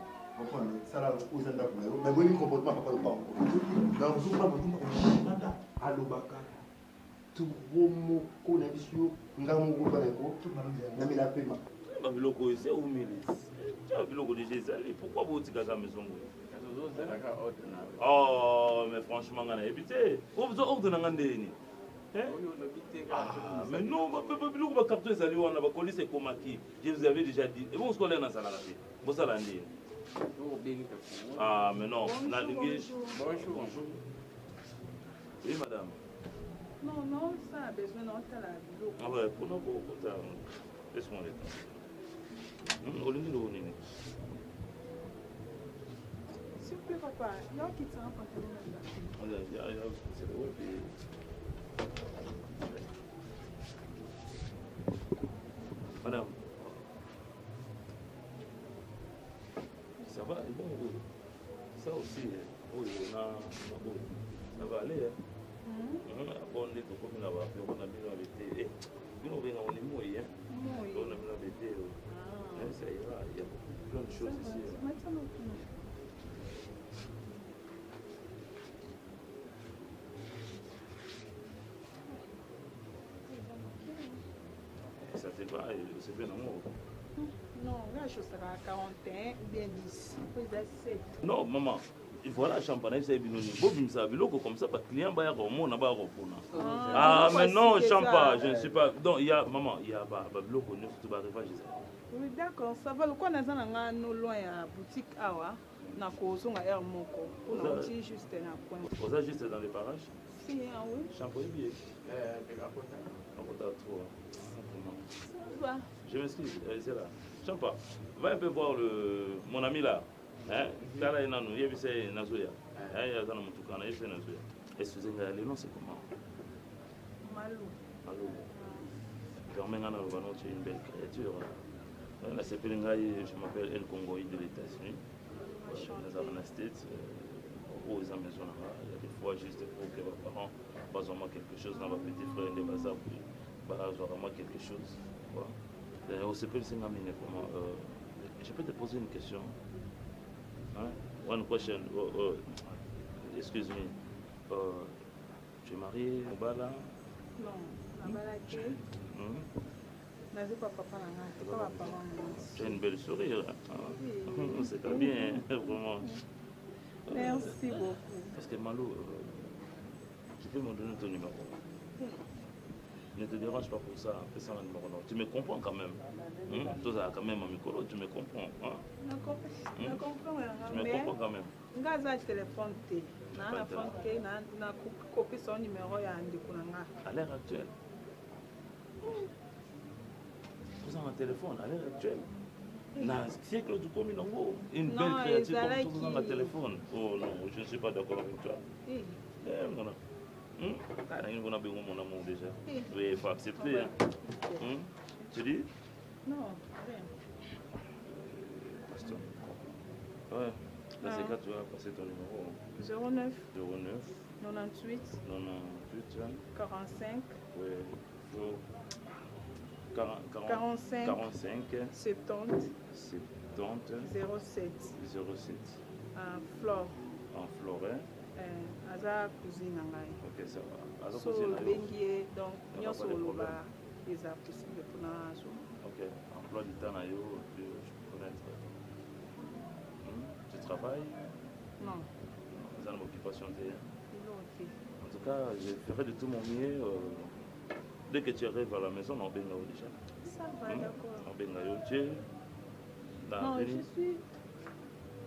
Ça là aux endroits mais bon comportement pas pas dans vous pas allo baka tout romo ko na biso ngamu ko ba ko na mi la pema ba biloko c'est au milieu tu as biloko de Jésus pourquoi vous tika ka maison oh mais franchement ngana éviter vous ordre na ndeni mais non biloko ba carton ezali wana ba colis c'est comme qui je vous avais déjà dit et bon scolaire na sala la vie bon sala ndeni. Ah, mais non, la linguiste. Bonjour. Oui, madame. Non, ça a besoin d'entrer la vidéo. Ah ouais, pour nous, laisse-moi le temps. S'il vous plaît, papa, il y a qui t'a un pantalon. C'est le web. Madame. Ça va, bon, ça aussi, oui, on a, ça va aller. Bon, on est au commune là-bas, on a bien invité. Nous, on est mouillé, on a bien invité. Ça ira, il y a plein de choses ici. Ça te va, c'est bien amour. Non, là, je serai à 41 ou bien 10. Non, maman, il faut la champagne, c'est bien. Comme ça, pas client, il y a un peu ah, mais non, champagne, je ne sais pas. Donc, il y a, maman, il y a un bloc, tu vas arriver à Gisèle. Oui, d'accord, ça va. Le quoi, nous allons loin à la boutique Awa. na kozonga air moko mpona oti juste na point. Oza juste dans les parages? Si, ah oui. Champoy bien. Je m'excuse, c'est là. Champa, va un peu voir mon ami là. Là, il y a Nazoya. Excusez-moi, le nom c'est comment? Malou. Malou. Permets-moi de une belle créature. Là, c'est je m'appelle El Congoï de l'États-Unis. Dans la States. Aux maisons il y a des fois juste pour que mes parents fassent vraiment quelque chose dans ma petite frère de bazar pour vraiment quelque chose. Voilà. On se peut laisser m'amener comment. Je peux te poser une question. One question. Excuse-moi. Tu es marié au Bala? Non, au Bala qui? Tu as une belle sourire. C'est très bien, vraiment. Merci beaucoup. Parce que Malou, tu peux me donner ton numéro. Ne te dérange pas pour ça, fais ça un numéro. Tu me comprends quand même. Toi, quand même, Mikolo, tu me comprends. Je comprends. Tu me comprends quand même. Ngaza téléphone té. Na phone té na copie son numéro ya ndeko nanga. À l'heure actuelle. Vous avez un téléphone à l'heure actuelle. Dans le siècle du commun, une belle créature comme tout dans un téléphone. Oh non, je ne suis pas d'accord avec toi. On a besoin de mon amour déjà. Oui, il faut accepter. Tu dis? Non, rien. Ouais. Là, c'est quand tu vas passer ton numéro. 09 98 45 oui. 45 70 07 Flore. En Flore. Aza cousine na ngai. Ok, ça va. Aza so cousine na yo. bengi donc nyonso oloba eza possible mpona azo. Ok, emploi du temps na yo, je peux connaître. Tu travailles? Non. Vous avez une occupation de... Ok. En tout cas, je ferai de tout mon mieux. Dès que tu arrives à la maison, on benga déjà. Ça va, d'accord. On benga yo. Tu es dans non, l'avenue? je suis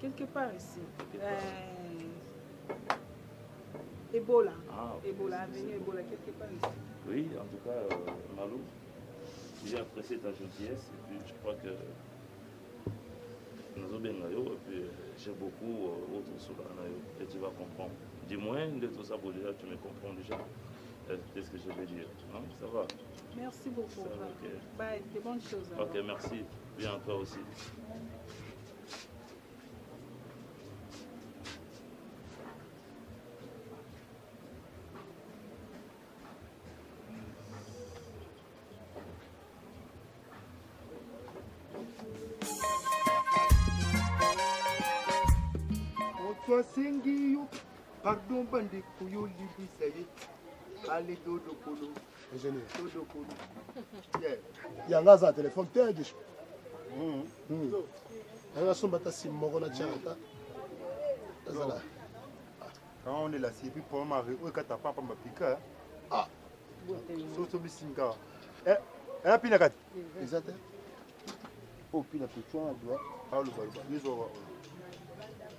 quelque part ici. Ebola. Ah, okay. Ebola, avenue Ebola, quelque part ici. Oui, en tout cas, Malou, j'ai apprécié ta gentillesse et puis je crois que nous avons bien et puis j'ai beaucoup autres sur et tu vas comprendre. Du moins, de tout ça, déjà, tu me comprends déjà. Qu'est-ce que je veux dire? Hein? Ça va? Merci beaucoup. Ça va, okay. Bye, de bonnes choses. Alors. Ok, merci. Bien à toi aussi. Twasengi yo pardon bande kuyo libisa ye ale dodo kolo ingénieur dodo kolo yanga za téléphone te gisho anga somba ta simoko na chanta azala quand on est là c'est puis pour mari ou kata papa mapika ah so bisinga pina kati exact o pina pichwa doa paulo ba bizo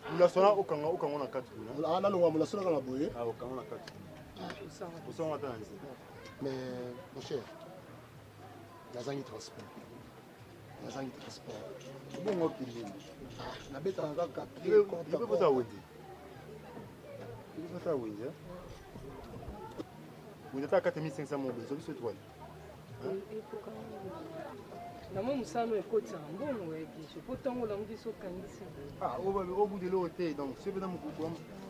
mulasona okanga na kati kuna ana no mulasona kanga boye okanga na kati usanga tana nzi mais mon cher nazangi transport bongo kili na beta kaka pied compte ko ta wendi ko ta wendi vous ta 4500 mo bezo biso étoile namo musano ekotisa mbongo egisho potongola mbiso kangisi au bout de l'hôtel donc c'est bien mon couple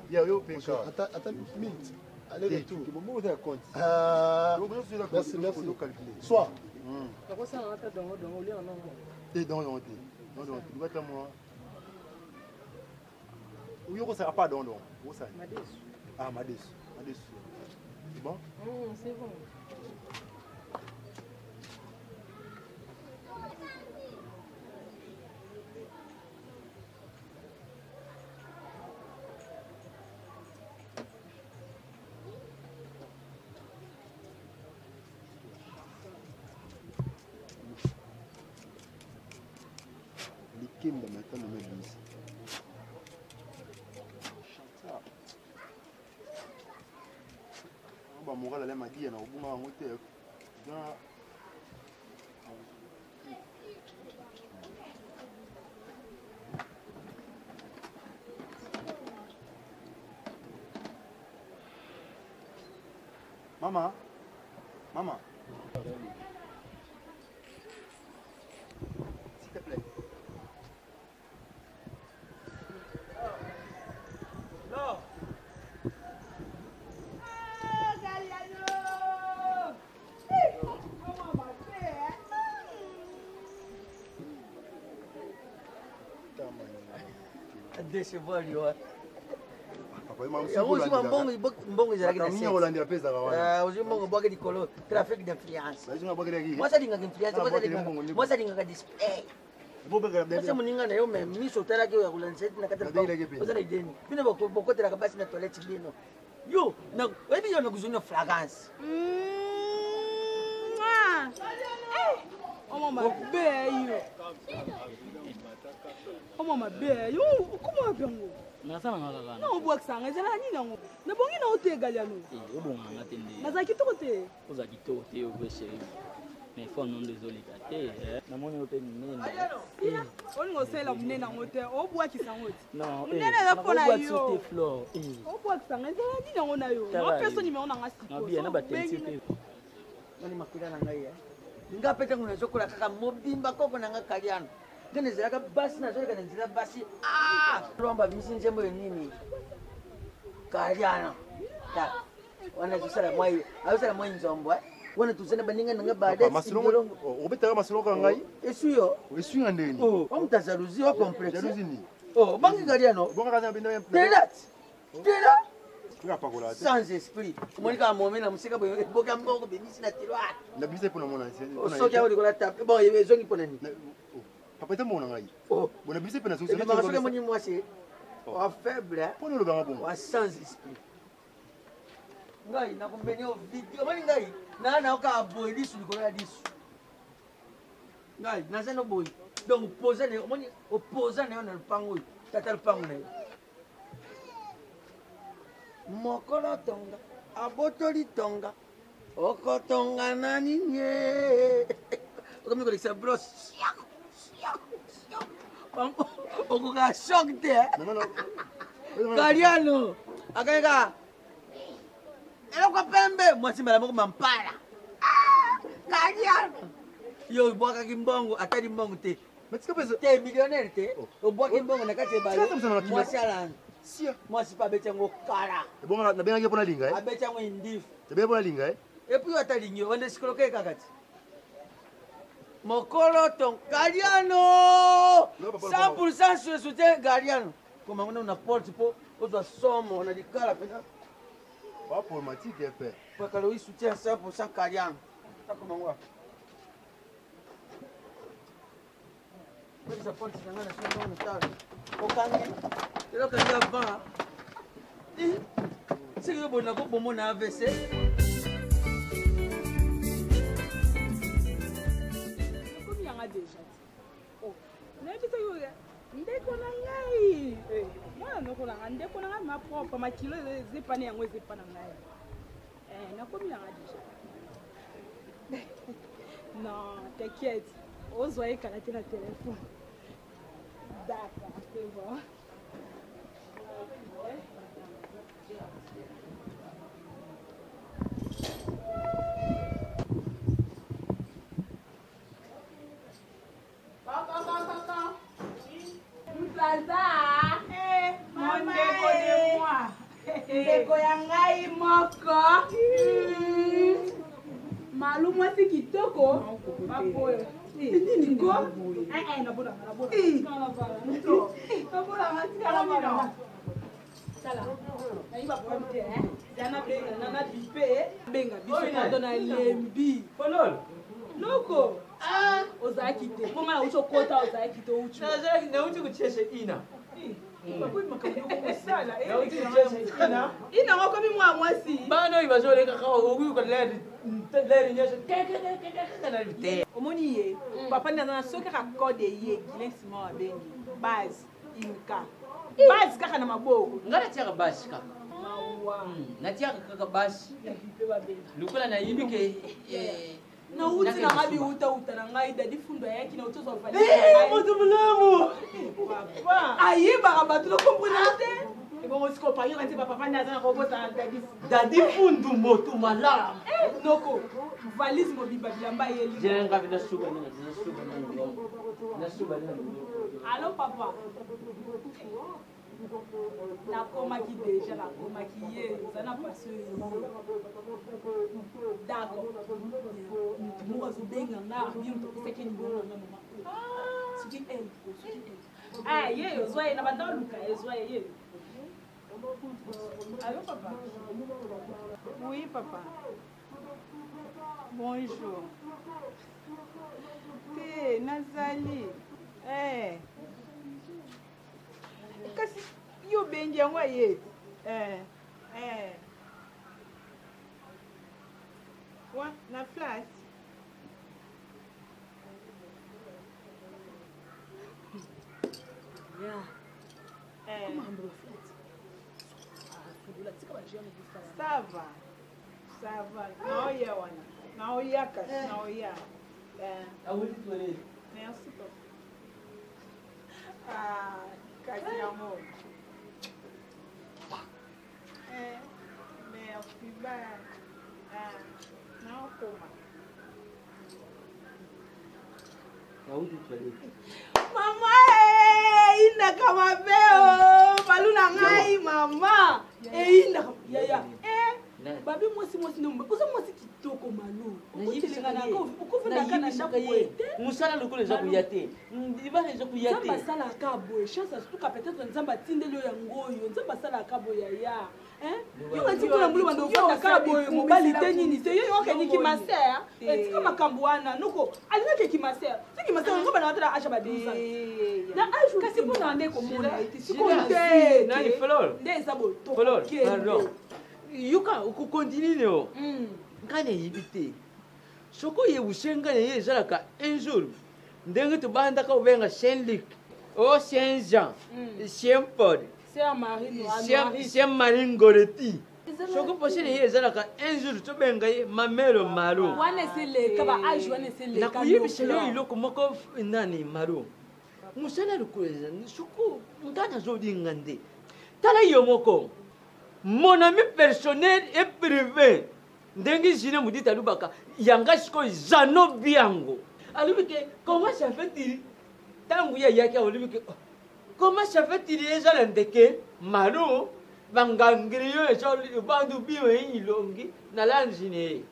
il y a eu penka attends minute allez retour bon vous avez compte merci soit nakosala ata dongo oli anongo te dongo te dongo tu vas moi ou yoko ça pas dongo où ça madesu ah madesu c'est bon c'est bon. Kimba maintenant on met 10. moral ala makia na obunga wango te Maman. S'il te plaît. Non. Décevoir yo. Yango si mbongo ezalaki na mingi olandela mpe ezalaka wana ozwi mbongo obwaki likolo trafic d'influence bazinga bwakelaki mwasi alingaka influence mwasi alingaka display mwasi moninga na yo me miso otalaki oyo yakolandisa eti na kati ozala ideni bino bokotelaka basi na toilette bino yo oyebi yo nakuzwi no fragance Omo mabe yo. Omo mabe yo. Comment bien nasala ngaka na obwakisanga ezala nini yango nabongi na otegali ano obonganga te nde nazala kitoko te oza kitoko te obe sheri mais fo nondo ezoleka te namoni ote minene olinga osalela monene yango te obwakisa yango te monene eza mpo na yo flor obwakisanga ezala nini yango na yo naopesa nimero nanga sikoyana batensi mpe nani makila na ngai nga mpe ntango nazokola kaka mobimba koko nanga kaliano nde nezalaka basi nazoleka na nzela basi lomba bimisi nzembo yo nini kaliano wana azosala mwa nzombo wana tozana baninga nanga badeobetaka masolongo ya ngai esu yo esuinga ndeni omuta jalousie o complexe jalousie nini bangi kaliano tela sans esprit omoni kaka momi na mosika boye eboka mbongo bemisi na tiroire nabisa mpo na mona soki yango likola tape bon ezongi mpo na nini papa ete mbongo na ngai bona bise mpe na soki moni mwasi wa faible mpona olobanga bongo wa sans esprit ngai nakombeni o video omoni ngai naa naokaa boye lisu likolo ya lisu ngai naza no boye donc opoza na yo omoni opoza na yo na lupango oyo tata lupango na yo mokolo tonga abotoli tonga okotonga nani nye okomi kolekisa bros okoka shok te kaliano akayeka eloko pembe mwasi mbala moko mampala kaliano yo obwakaki mbongo atali mbongo te te millionnaire te obwaki mbongo na kati ebale mwasi alanda mwasi mpe abeti yango kala nabengaki mpo nalinga abeti yango indifu ebenge mpo nalinga epui yo atalingi yo wande sikoloke kaka ti mokolo ton galiano 100% sur soutien galiano komango na porte mpo ozwa somo na likala pena bapolimatike epe pakala oi soutien 100% galiano takomango pesa porte nanga na somo na tala okangi elokangi avant seki yo bona kobomona AVC deja nayebisa yo ndeko na ngai mwana noko na ngai ndeko na ngai mapropre makilo ezepane yango ezepa na ngai nakomi nanga deja non t'inquiète ozwa ekala te na telefone d'accord c'est bon mondeko de moi ndeko ya ngai moko malu mwasi kitoko baboyo niko nana bipe benga biso na lembi loko ozalaki te mpo ngai nauti okota ozalaki te nauti kucheshe ina ina ngokomi mwa mwasi bana oyo bazolekaka okuyuka leri nyonso omoni ye papa ndazana soki kaka code ye gilin simon abengi base imka base kaka na maboko ngai natiaka base kaka natiaka kaka basi lokola nayibi ke nauti na ngai biutauta na ngai dadi fundo yaki na utozo vali moto mulamu ayebaka bato lokomprena te ebongo siko payo kanti bapapa nde aza na kobota dadi fundu moto malamu noko valise mobimba bilamba yeli jenga vina suba allo papa nakomaki deja nakomaki ye oza na pasio ye d'accord motu moko azobenga nga arbi motopesaki nibongo nga mama soki elle ye ozwa ye na banda oluka ezwa ye allo papa oui papa bonjour te nazali kasi yo bengi yango ayeti wa na flash ça va naoya wana naoya kasi naoya merci papa kasi yango merci ba naokoma mama indaka mabe balu na ngai mama indaka yaya babi mwasi ndomba oza mwasi kitoko malu okofundaka na ndako boye mosala lokola eza koya te libala eza koya te nzambe asalaka boye chance asutuka peut-être nzambe atindeli yo yango oyo nzambe asalaka boye yaya yo atikona mbulu bando ofandaka boye mobali te nini te yo yokeniki maser etika makambo wana noko alingaki maser soki maser yango bana watala asha badeisa na aju kasi mpona nde komona ete sikonte nde eza botokokende yoka okokontinue neo ngai nayebi te soki oyebuse ngai naye ezalaka un jour ndenge tobandaka obenga saint luc o saint jean saint paul saint marie ngoleti soki pose naye ezalaka un jour tobenga ye mamelo malo nakoyebisa yo eloko moko nani malo mosala lokola soko ngai nazolinga nde tala yo moko mon ami personnel et privé ndenge jine mudita lubaka yanga siko zano biango alubike comment ça fait-il tangu ya yake alubike comment ça fait-il ezala ndeke malu bangangriyo ezo bandu biyo ilongi na lanjine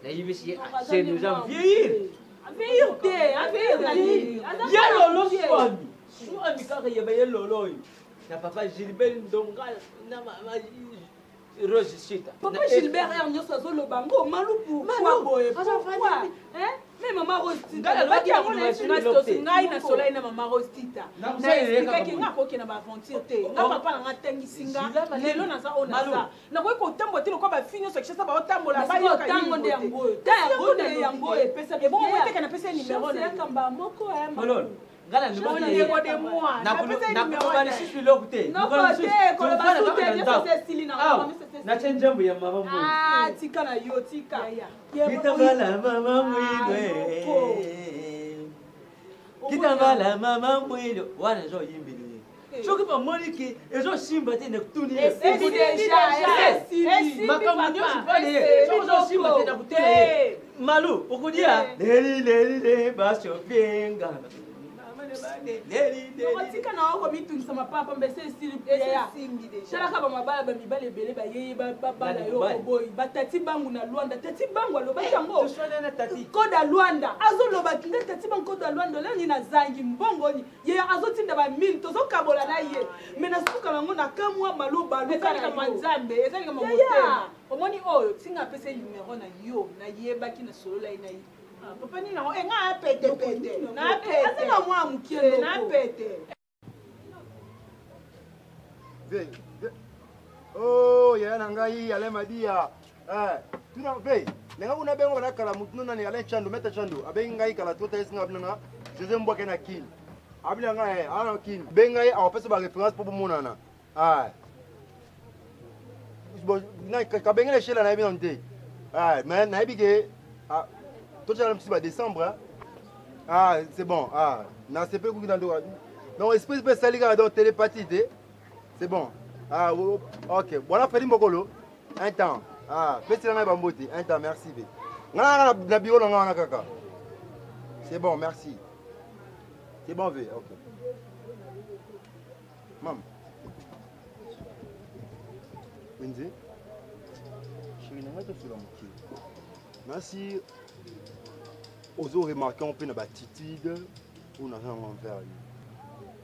na yibisi c'est nous en vieillir ya lolo swami swami kaka yeba ye lolo na papa Gilbert Ndongal na mama Rose Chita papa Gilbert er nyoso azoloba ngo malupu kwa boye pourquoi mais mama Rose Tita baki yango na stosi ngai na soleil na mama Rose Tita na expliquer que nga koke na ba aventure te nga papa na nga tengisi nga lelo na za ona za na ko ko tambo te ko ba finyo so kishasa ba otambola ba yo tango nde yango ta yango epesa bon mo te kana pesa numéro na kamba moko malolo ngala ndiko de moi nakubali sisi lokute na chenjambo ya mama mwe tika na yo tika kitambala mama mwilo kitambala mama mwilo wana zo yimbili soki pamoniki ezo simba te na kutuni makambo nyonso pale soki zo simba te na kutuni malu okudia leli basopenga otika na oko mitungisa mapapa mbese esili ya shalaka bamabala bamibale ebele bayeye babala yo oboyi batati bangu na lwanda tati bangu alobaki yango koda lwanda azolobaki nde tati bangu koda lwanda oleni na zangi mbongoni ye azotinda bamili tozokabola na ye me nasuka nango na kamwa maloba luka nzambe ezalika mamotema omoni oyo tinga apesa numero na yo nayebaki na solola ye na ye papa ni nango nga apete na pete azana mwa mukelo na pete ve oh ya na ngai ale madia tuna ve nenga una bengo bana kala mutuna nani ale chando meta chando abenga ngai kala tota esinga abnanga José Mbwake na kin abnanga ana kin benga ai awapesa ba reference pour monana kabengele shela na bien nte ah mais na bige ah tout ça le décembre hein? Ah c'est bon ah na c'est pas dans donc espèce de saliga dans télépathie c'est bon ah OK voilà Feli Mbokolo un temps ah petit na bambote un temps merci bé ngana na bureau na kaka c'est bon merci c'est bonvé OK maman Wenze chérie na ngato sur la moitié merci aux autres remarqué on peut na attitude ou na rien envers lui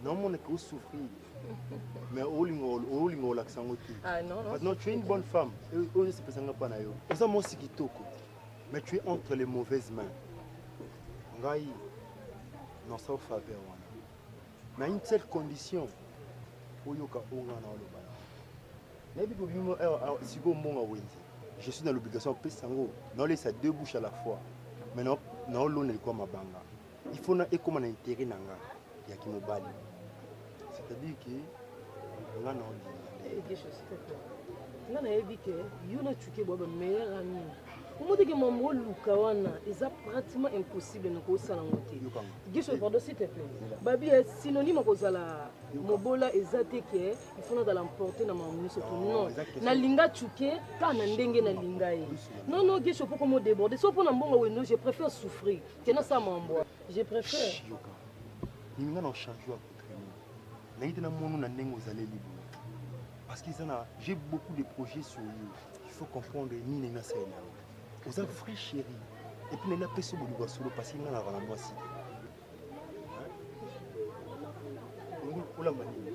non mon que souffrir mais au lingo l'accent aussi ah non maintenant tu es une bonne femme et on ne se peut pas na yo ça moi si kitoko mais tu es entre les mauvaises mains ngai non ça faveur wana mais une telle condition oyoka onga na lo bala nabi ko bimo sigo mbonga wenzi je suis dans l'obligation de payer sango non laisse deux bouches à la fois mais non non l'on est comme mabanga il faut na ekoma na intérêt nanga ya kimobali c'est-à-dire que nga na nga nayebi ke yo na tuke bwa meilleur ami omoti ke mama oluka wana eza pratiquement impossible na kosala ngo te gisho pardon s'il te plaît babi synonyme kozala mobola eza te ke il faut na l'emporter na mamiso to non na linga tuke ka na ndenge na linga ye non non gisho poko mo déborder so pona mbongo weno je préfère souffrir que na sa mambo je préfère ni nga na change wa naïte na mono na ndenge ozalé libre parce que ça j'ai beaucoup de projets sur lui il faut comprendre ni na ça là vous êtes frère chéri et puis na peso boluba solo parce que na la moi si ola mani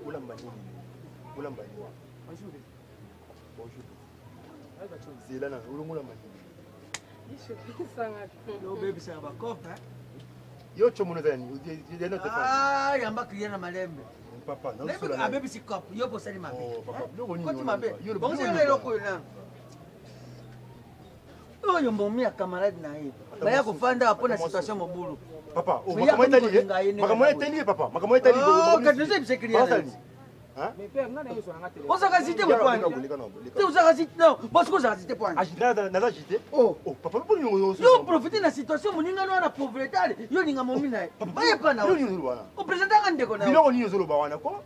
bonjour zela na ola mani yo baby ça va cop hein yo chomono zani ah yamba kriya na malembe papa non solo abebi si cop yo po sali mabe oh papa ko tu mabe bon c'est le ko na oyo mbomi ya camarade na ye baya kofanda apona situation mobulu papa makamwa etali papa makamwa etali oh kadose bisekriya hein mais père ngana yeso nga tele osaka cité mo point tu osaka cité non parce que osaka cité point agita na cité oh papa pour nous yo profiter na situation moninga no na pauvreté yo ninga momi na baye pa na o président nga ndeko na biloko nini ozoloba wana ko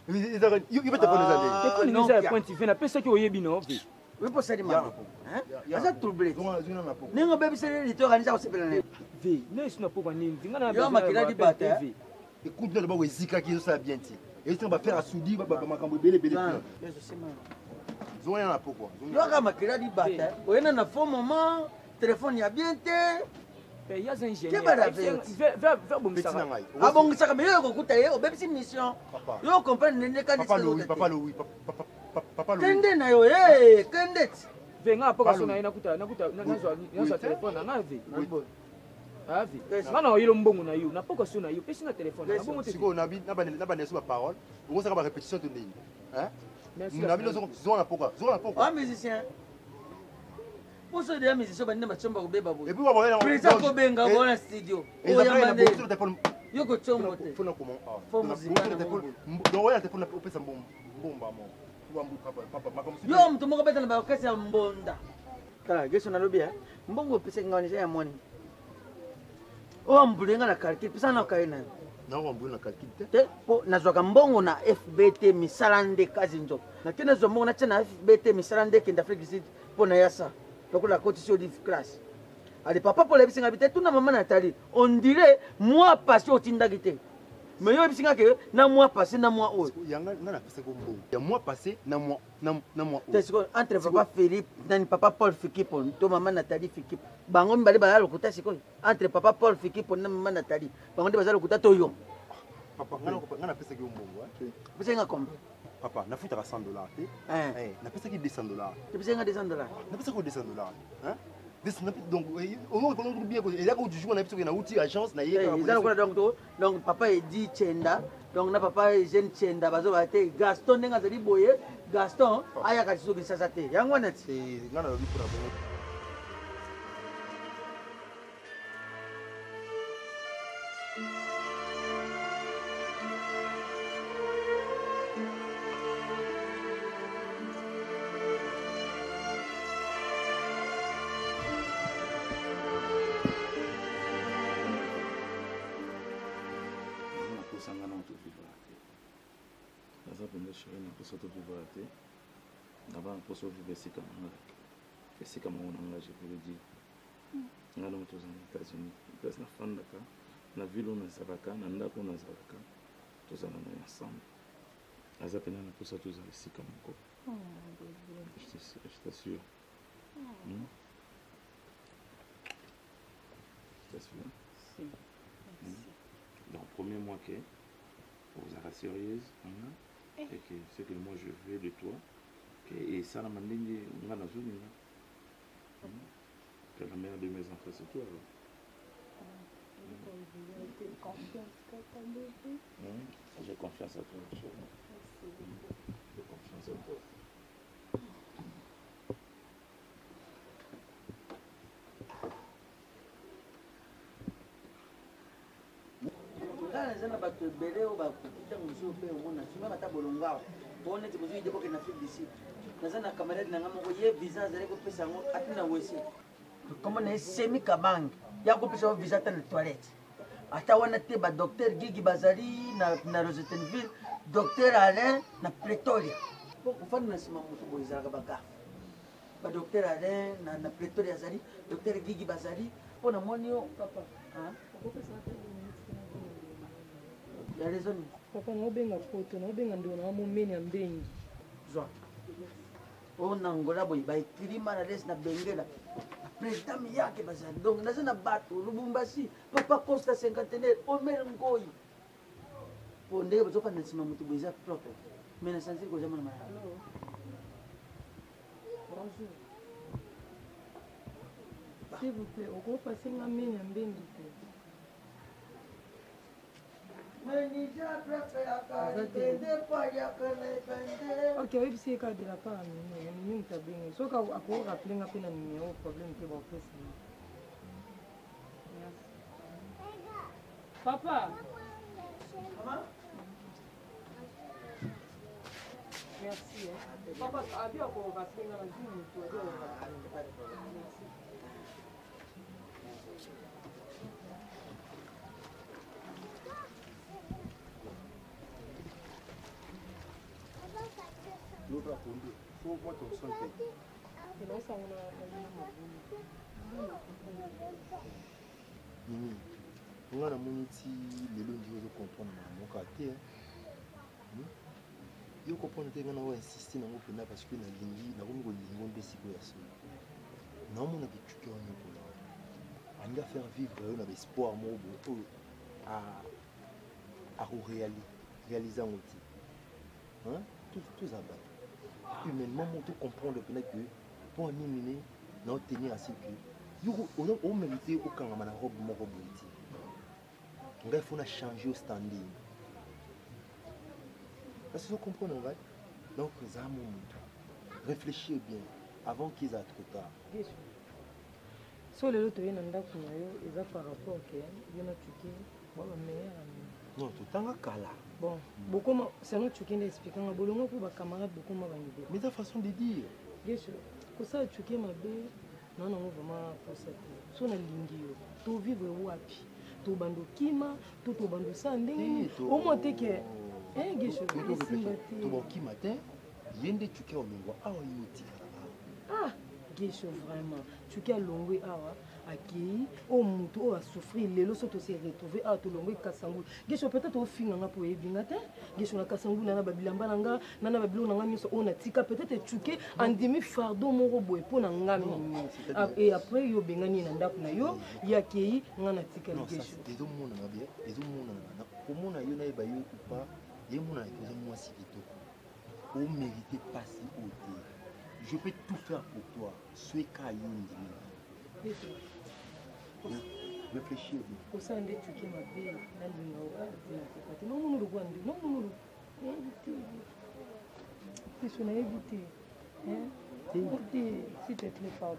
yo beta pona zande te ko ninga ya point fait na pesa ki oyebi no vi oui pour ça di ma hein asa troublé ninga baby c'est les to kanisa ko sepela na vi ne sina pourquoi nini ngana yo makila di bata écoute le babo ezika ki ça bien ti et on va faire à soudi makambo belé zoya na pourquoi yo ka makila di bata oyena na fond moment téléphone ya bien te pe ya zengé va bongisa mais yo kokuta ye obebisi mission yo comprendre ne ka papa kende na yo kende venga poko sona nakuta nazo téléphone na vi avi ngana oyilo mbongo na yo na poko sona yo pesi na téléphone na bongo te siko na ba neso ba parole on saka ba répétition to ndeni hein na bilo zo na poko ah musicien poso de musicien ba ndema chomba ko beba bo et puis ba bona président ko benga bona studio o ya mande yo ko chombo te fona comment ah fo musicien donc oya te fona opesa mbomba mo yo mtu moko beta na ba kesi ya mbonda kala geso na lobia mbongo pese ngani ya moni o ambulenga na calcul pesa na kaina na ngombu na calcul te po nazwaka mbongo na FBT misalande kazi nzo na kena zo mbongo na tena FBT misalande kenda Afrique du Sud po na yasa lokola cotisation de classe ali papa pour les singa bité tout na maman Nathalie on dirait moi passé au tindagité mais yo bisinga ke na mois passé na mois haut yanga na pesa ko mbongo ya mois passé na mois c'est entre papa Philippe na papa Paul Fikipo to maman Nathalie Fikipo bango mbali ba lokuta siko entre papa Paul Fikipo na maman Nathalie bango ndi bazalo lokuta to yo papa ngana pesa ko mbongo pesa nga kombe papa na futa $100 te na pesa ki $200 te pesa nga $200 na pesa ko $200 hein donc on va bien et là quand tu joues on a plutôt une outil agence na donc papa est dit Chenda donc na papa jeune Chenda bazo ba te Gaston ndenga zali boye Gaston aya ka tsoki sasa te yango na c'est ngana lobi pour nakosanga na tovivre te naza pende chéri nakosa tovivre te naba nakosa ovivre esika nanga esika mango na nga je peux le dire nga na moto oza na états-unis place nafandaka na ville oyo nazalaka na ndako oyo nazalaka tozala na ensemble naza pene nakosa tozala esika moko je t'assure donc premier mois que vous êtes sérieuse et que ce que moi je veux de toi et ça la mandingue on a la zone là que la mère de mes enfants c'est toi alors j'ai confiance à toi j'ai confiance à toi naza na bato ebele oyo bakokita mosusu mpe omona sima bata bolonga po neti bozwi ide boke na afrique du sud naza na camarade na nga moko ye visa azali kopesa yango ati na wese kombo na ye semi kabange ya kopesa yango visa ata na toilette ata wana te badocteur gigi bazali na rosetenville docteur alain na pretoria po kofanda na nsima moto boye ezalaka bagafe badocteur alain na pretoria azali docteur gigi bazali mpo na moni yo papa ya raison papa naobenga poto naobenga ndeko na momeni ya mbengi zwa oyo na ngola boye baekiri manales na bengela président miyake bazali donc naza na bato lubumbasi papa costa cinquantenaire omer ngoi po ndenge bazofanda nsima moto boye eza propre mais na sanziri kozama na malala bonjour s'il vous plaît okopasenga meni ya mbengi te ok oyebisi ye kaka de la part ya mimi moto abenge soki akorapelenga mpe na numero problème te baopesa papa merci papa abi akorapelenga na 10 minutes merci. L'autre a pondu. Faut voir ton son. Mimi, on a mon petit lelo ndi ozo comprendre na moka te. Yo comprendre te ngana wa insister na ngopena parce que na lingi na komi ko lingo mbesi ko ya so. Na mon na bichuke on ko la. On va faire vivre un espoir mo bo à réaliser un outil. Hein? Tout ça va. Humainement, on peut comprendre que pour éliminer, nous tenir à ce que on mérite aucun robe mon robe. Il faut changer au standing. Parce que vous comprenez, donc réfléchissez bien avant qu'ils aient trop tard. So le loto yena ndako na yo eza par rapport ke yena tuki baba meilleur ami. Non, tout temps kala. Bon, beaucoup c'est nous tuki n'expliquer nga bolongo pour ba camarade beaucoup ma banide. Mais ta façon de dire. Yeso, ko sa tuki mabe non non vraiment pour ça. So na lingi yo. To vivre wapi? To bando kima, to bando sandenge. Au moins te ke Geso, to bon ki matin, yende tuki o mengwa awa yoti. Ah, Geso vraiment. Tuki a longwe awa. Aki o mutu o a souffrir lelo soto se retrouver a to longwe kasangu gesho peut-être o finga nga po ebinga te gesho na kasangu na babilamba nanga na babilo nanga miso on a tika peut-être tuke andimi fardeau moko boy po na nga mimi et après yo bengani na ndako na yo yakei nga na tika gesho ezo mona na bien ezo mona na ko mona yo na eba yo ou pas ye mona ezo moi si kitoko o mériter passer au thé je peux tout faire pour toi ce ka yo ndimi réfléchir au sein de tu qui m'a dit dans le non non non non non c'est une éviter si tu es très fort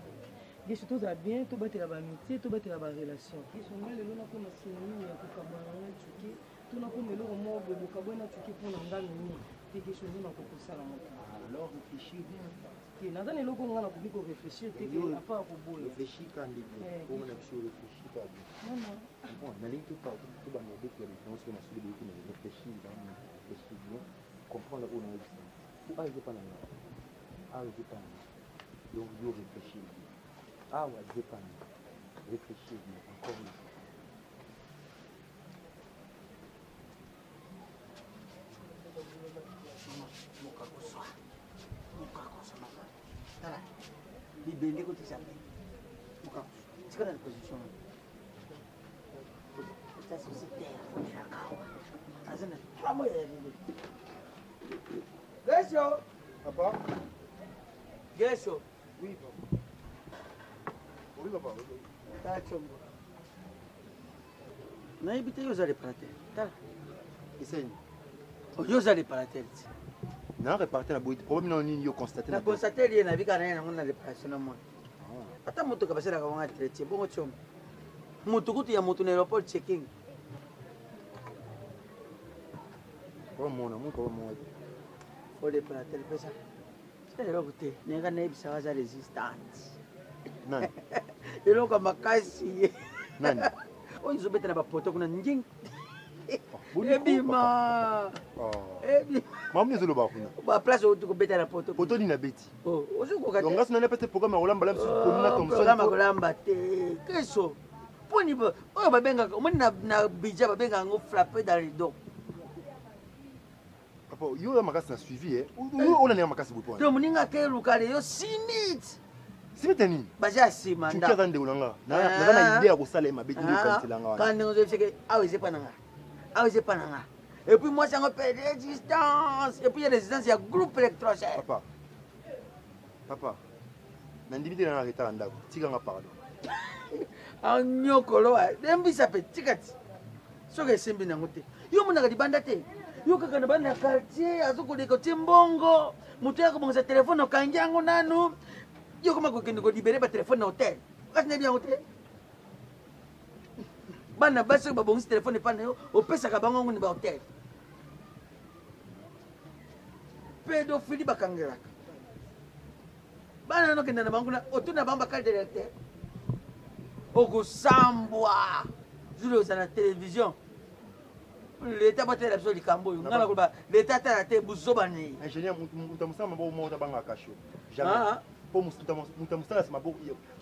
et surtout ça bien tout battre la amitié tout battre la relation qui sont là le long pour ma signer ya kukamana tuki tout na comme le mot boyeboka boye natuki mpona nga nini te kesho nini nakokosala moto alors réfléchis bien te naza na eloko nga nakoki korefléchir te ke apart koboya réfléchis quand bien on a besoin réfléchir pas bien bon nalingi tout ba mobile que les gens sont sur le bénéfice de réfléchir bien comprendre où on est ou pas je pas là je pas donc yo réfléchir je pas réfléchir bien encore une fois libende kotisa pe tika na position ta sociétaire fonelakawa aza na 3 mois ya libe Gesho papa Gesho oui papa oui papa ta chombo nayebi te yo oza réparateur tala eseni yo oza réparateur na répartir la boîte problème non nini yo constater na constater ye na bika na ye nango na réparation na mona ata moto kabaselaka wanga entretien bongo tiomo moto kutu ya moto na aéroport checking komona moto komona o réparateur pesa eloko te nenga nayebisaka aza résistante nani eloko ya makasi nani oyo ezobeta na bapoto kuna njing ebima mamni ezoloba kuna baplace oyo tukobeta na poto poto nini abeti ozokoka te ngasi nani pete programme ya kolamba labiso ponina programme ya kolamba te keso poni oyo babengaka omoni na budget babengaka yango frappe dans le dos papa yo ya makasi na suivi oyo nani ya makasi bopo to moninga akeluka leyo simit simit nini baza ya nsima tukiaka ndeko nanga naza na idée ya kosala ye mabe tini okantelanga wana kana ndenge ozobiseke awa eza epa nanga awa eza epa nanga et puis moi ça m'appelle résistance et puis il y a résistance il y a groupe électrogène papa nandimi te na retard ndako tikanga pardon anyokolo dembisa pe tikati soki esimbi nango te yo monaka libanda te yo kaka na bana quartier azokoleka tie mbongo moto ya kobongisa telefone okangi yango nanu yo koma kokende kolibere batelefone na hotel kasi nayebi yango te bana basi soki babongisi telefone epa na yo opesaka bango ngo ni bahotel pédophilie bakangelaka bana nano kenda na bango otuna bango bakale directeur okosambwa zuli oza na télévision leta batela biso likambo oyo ngana koloba leta atala te buzobani ingénieur mutu amusala maboko moko tabangaka kasho jamais po mutu amusala maboko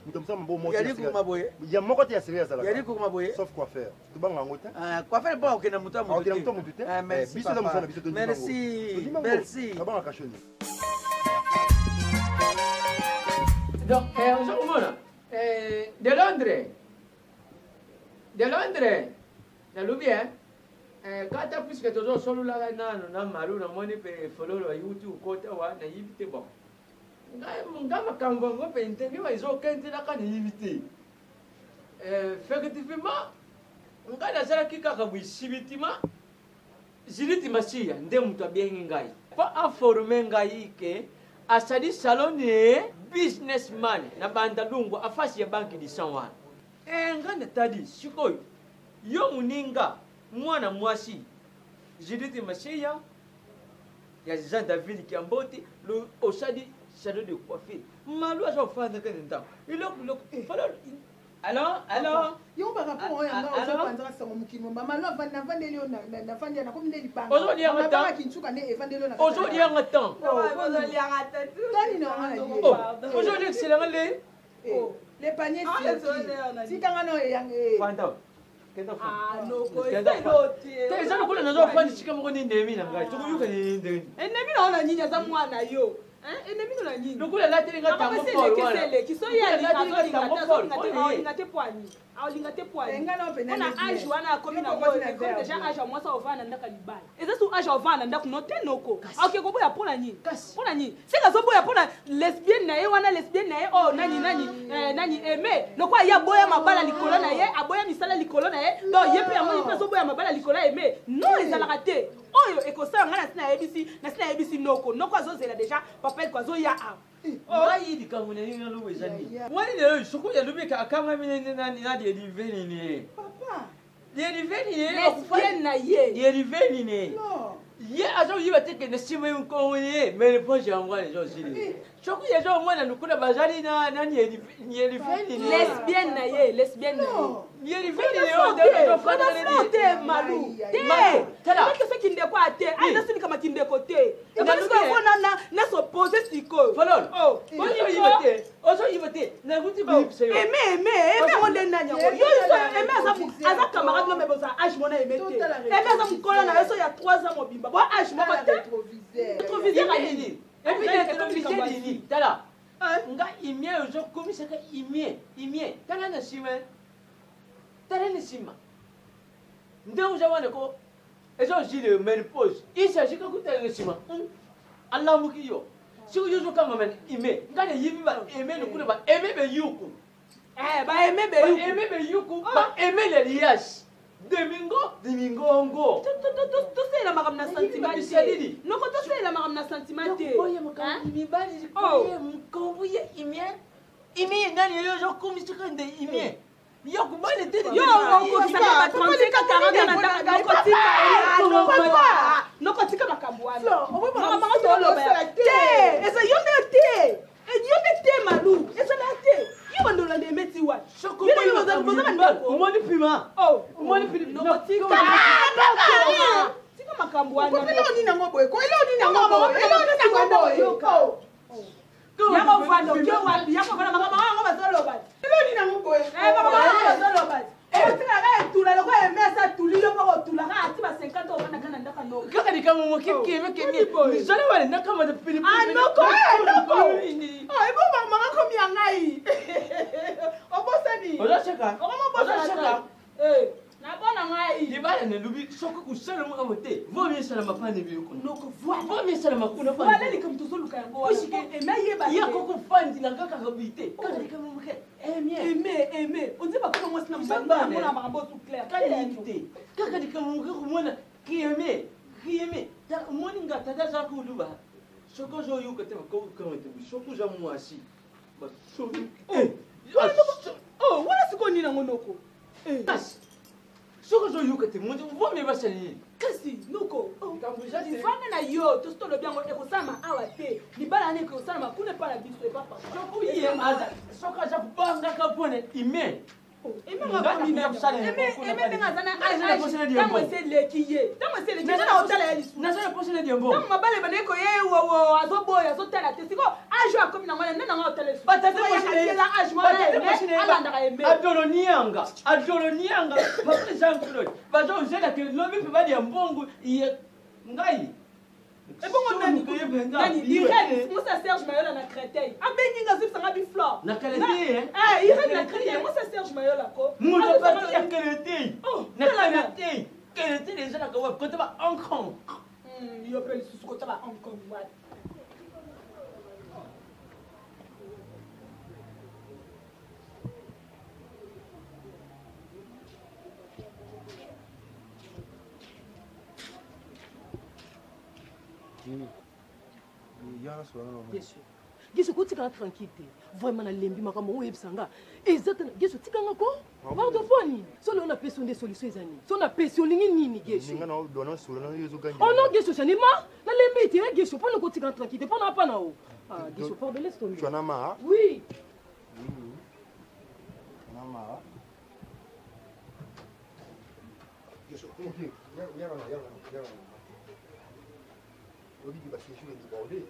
mutu amusala maboko moko yali kokoma boye ya moko te ya sérieux azalaka yali kokoma boye sauf quoi faire tobanga yango te quoi faire mpo akokenda motu amutu amutu te biso eza mosala biso merci tabanga kasho ni donc ozokomona de Londres nalobi kata puisque tozosololaka nano na malu namoni mpe fololo ayuti ukota wa nayibi te bon nga makambo yango mpe ntendiwa ezokentelaka nayibi te effectivement nga nazalaki kaka boisibitima zilitima siya nde moto abengi ngai po aforme ngai ke asali saloni businessman na bandalungu afasi ya banki di san wana nga natali sikoyo yo moninga mwana mwasi Judith Masiya ya Jean David Kiamboti osadi salon de coiffure malu azofanda kenda iloko falo alors yo ba rapport oyo nga ozopanza sango mukino mama lo avanda vandeli yo na fandi na komi ndeli panga ozo dia ngata mama kinchuka ne evandeli na ozo dia ngata ozo dia ngata tani na ngana ye ozo dia excellent le les paniers si kanga no yange fanda kenda kenda te zana kula nazo fandi chika moko ni ndemi na ngai tukuyuka ni ndemi ndemi na ona nyinya za mwana yo ennemi na nyinya nokula latilinga tango polo wana kisoya linga te poani alinga te poani ngana opena ona age wana akomi na ko déjà age moi ça ovana ndaka libala eza su age ovana ndaka no te noko okay ko boya pona nini sika zo boya pona lesbienne na ye wana lesbienne na ye oh nani aimé noko ya boya mabala likolo na ye aboya misala likolo na ye donc ye pe amoni pe zo boya mabala likolo aimé non ezalaka te oyo ekosala ngana sina yebisi noko azozela déjà papa ko azoya a ngai likambo na nini naloba eza nini wani lelo soko ya lobi akanga mine nani na de liveni ni papa lesbienne na ye ye azoyiba te kende nsima y'onkongo ye mais leponge yango les gens zili soki yezo omwana lukula bazali nani yelifeni lesbienne na ye yelifeni te malu te kindeko ate anasini kama kindeko te na s'oppose sikoyo ozoyiba te nakuti bayibisayo monde nanya yo aza camarade no meboza age mona eme te aza mukolo na yo so ya 3 ans mobimba bo age moko te rétroviseur ayini rétroviseur dini tala nga imie ozokomisaka imie tala na nsima nde uzawane ko ezozile menopause isaji kakutala na nsima alamuki yo siko yozokanga mene ime ngane yibi ba eme nokuna ba eme beyuku ba eme beyuku ba eme le liage Domingo. Tu sais la madame na sentiment te. Non quand tu sais la madame na sentiment te. Imi nani yo komi chikande imi. Yo kubale te. Yo ko saka ba 35 40 no kotika makambwana. Mama to lo ba. Te, esa yo ne te. Yo ne te malu. Esa na te. Yo ndo la meti wa. Shoko umoni pima. Umoni pima. No tika. Tika makambwana. Ko leo nina ngoboy. Ko leo nina ngoboy. Yako vando kyo wapi? Yako vando mama wangu bazolo bati. Leo nina ngoboy. Mama wangu bazolo bati. Tika ga tula lo kwa mesa tulilo kwa tula ga ati ba 50 o bana kana ndaka no. Kaka ni kama mukiki ni zale wale nakama de pili. Noko. Ebo mama ko mi angai. Obosani. Oza na bona ngai. Libala ne lubi soko kusala mo amote. Vomi sala mapane bi ko. Noko vomi sala makuna pa. Wala ni kam tuzuluka yango. Pushike yeba. Ya koko fandi na kaka kabite. Kaka ni kama muke. Aimé. On dit pas que moi c'est na mbamba mona makambo tout clair. Kaka ni kama muke kumona ki aimé. Ta moni ngata da za ku luba. Soko zo yuka te ko te soko za mwasi. Ba so wala siko nina ngonoko. Soko zo yuka te mundi vomi basali. Kasi noko. Fana na yo to sto lo biango e ko sama awa te. Libala ne ko sama kuna para biso e papa. Soko ye aza soko za kubanga ka pone ime. Ngai et bon nani Moussa Serge Mayola na Créteil abengi ngazip sanga bi fleur na Créteil il na Créteil Moussa Serge Mayola ko mundo parti ya Créteil na Créteil Créteil déjà na ko côté ba Hong Kong yo pe sous côté ba Hong Kong what Bien sûr. Giso ko tika tranquille. Vraiment na lembi makamo o yebsanga. Exactement. Giso tika ngako? Pardon foni. So le on a personne des solutions ezani. So na personne nini Giso. Ninga na dona solo na yezo ganya. Oh non Giso chanima. Na lembi ti Giso pour ko tika tranquille. Pour na pas na o. Ah Giso fort de laisse tomber. Tu en as marre? Oui. Tu en as marre? Giso, ok. Y'a on dit que je vais déborder.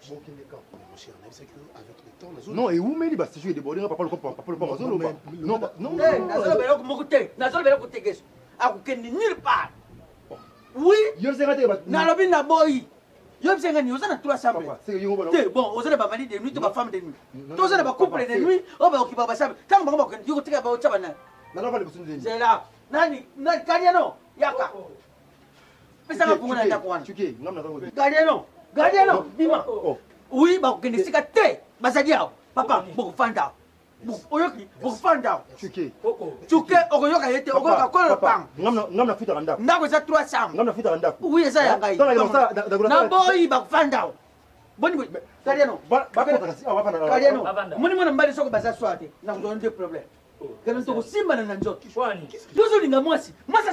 Bon, quel est le cas? Monsieur, on a vu ça avec le temps. Non, et où mais il va se jouer déborder, papa le papa le papa. Non, non. Nazol belo côté gesso. A kukendi nulle part. Oui. Yo c'est raté. Na lobi na boy. Yo bsenga ni osana 300. C'est yo bon. Bon, osana ba mari de nuit to ba femme de nuit. To osana ba couple de nuit, o ba okiba ba sabe. Tango ba ko yo tika ba o chaba na. Na na ba le bosun de. C'est là. Nani Kariano yaka. Pesa ngapunguna ndakwana. Chuke, ngamna zangu. Gardien, bima. Oui, ba kende sika te. Basadi yao. Papa, boko fanda. Oyoki, boko fanda. Chuke. Chuke, okoyoka yete, okoyoka kola pang. Ngamna fita randa. Ndako za 300. Ngamna fita randa. Oui, eza ya ngai. Na boy ba fanda. Boni boy. Gardien. Ba ko takasi, Gardien. Moni mona mbali soko basa swate. Na kuzona de problème. kana tokosimba na nzoto tozolinga mwasi mwasi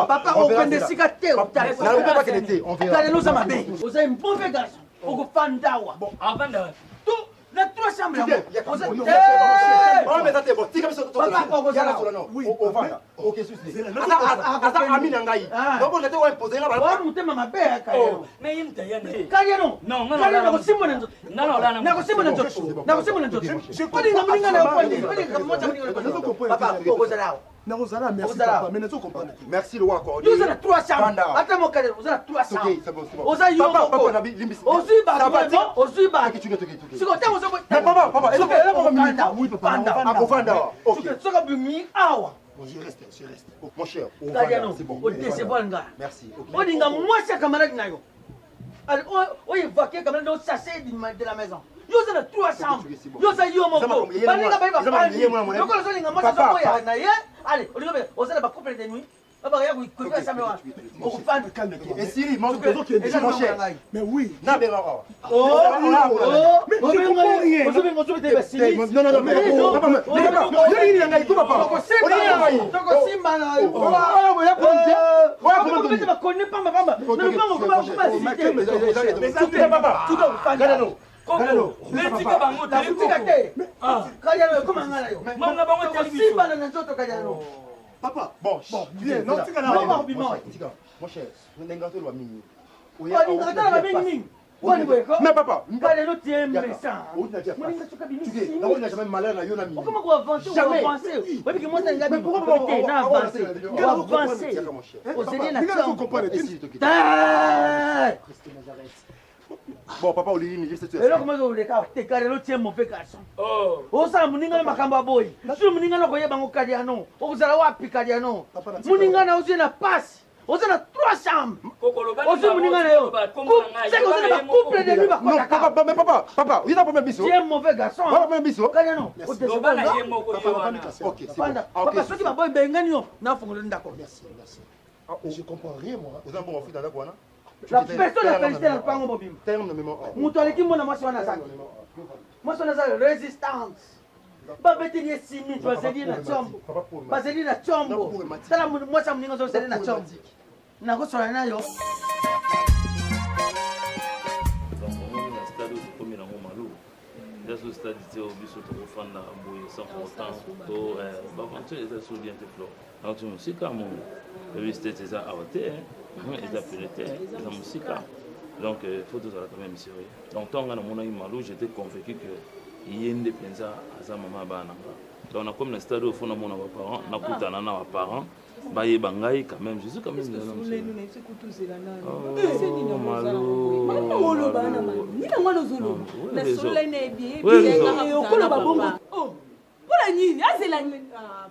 papa okende esika te oza mabe oza mauvais garçon okofandawa na trois chambres motema mabe merci le roi encore vous avez trois chambres attends mon cadre vous avez trois chambres vous avez je reste. Mon cher, c'est bon. Merci. On dit que moi, c'est camarade. On évoquait comme dans le sachet de la maison. Vous avez trois chambres. Vous avez mon corps. Allez, on a pas couple de nuit. Et Siri, mon cher. Mais oui. Non, papa, bon, bien, non, tu vas mon cher, on est gâté le mini. Mais papa, on n'a jamais malheur à Yonami. Comment vous avancez? Jamais. Mais pourquoi vous avancez? Bon, papa, on dit que et là, comment vous voulez que tu es mauvais garçon? Oh, ça, Mouninga Makamba Boy. Si Mouninga n'a pas eu Kadiano, vous allez voir Picadiano. Mouninga n'a aussi la passe. Vous avez trois chambres. Aussi Mouninga n'a pas. C'est que vous avez un couple de lui. Non, papa, il n'a pas même biseau. Tu es un mauvais garçon. Papa, même biseau. Kadiano. Ok, c'est bon. Papa, ce qui m'a pas Bengagno. Non, faut que d'accord. Merci. Je comprends rien, moi. Vous avez un bon enfant dans la guana. La personne a félicité le pango mobile. Terminement. Moutoleki mona mwasi wana zaki. Mwasi wana zaki resistance. Babetini esimi bazeli na chombo. Bazeli na chombo. Tala mwasi mninga zo zeli na chombo. Na ko sola na yo. Ce stade était au biso to fanda boye sans pourtant to baventure est sur bien te flot. Alors tu me sais comme le stade est à côté et à pénétrer la musique. Donc il faut tout ça quand même sérieux. Donc tant qu'on a mon ami Malou, j'étais convaincu que il y a une dépense à sa maman bana. Donc on a comme le stade au fond de mon parents, na kutana na parents. Baye bangai quand même, Jésus quand même. Pour nini azela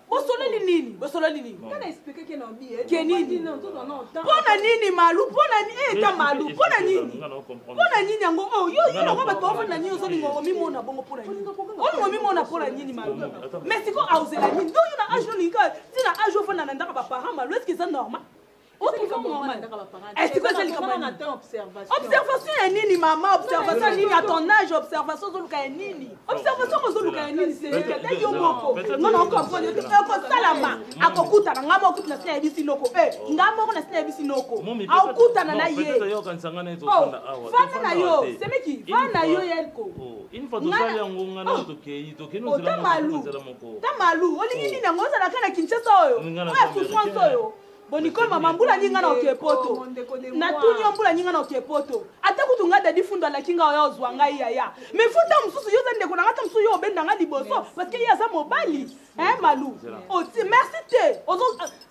bosoleli nini bosoleli nini kana expliquer que non bien que nini pona nini malu pona nini eta malu pona nini yango oh yo no ba to fona nini so lingo mimona bongo pona nini o mimona pona nini malu mais siko azela nini do yo na ajo ninka tina ajo fona na ndaka ba parents malu est-ce que c'est normal? Est-ce que c'est le observation est nini maman observation nini à ton âge observation zoluka est nini observation zoluka est nini c'est que yo moko non on comprend que ko salama akokuta na ngamo okuta na sina ebisi noko ngamo ko na sina ebisi noko akuta na ye fana na yo semeki fana yo yelko une fois tozali yango ngana tokei no zela moko tamalu olingi nini yango za na kana Kinshasa oyo oya souffrance oyo Bonikol mama mbula nyinga na okepoto na tunyo mbula nyinga na okepoto ata kutunga dadi funda la kinga oyo zwanga yaya me futa msusu yoza ndeko na ngata msusu yo benda ngadi boso parce que yaza mobali malu oti merci te ozo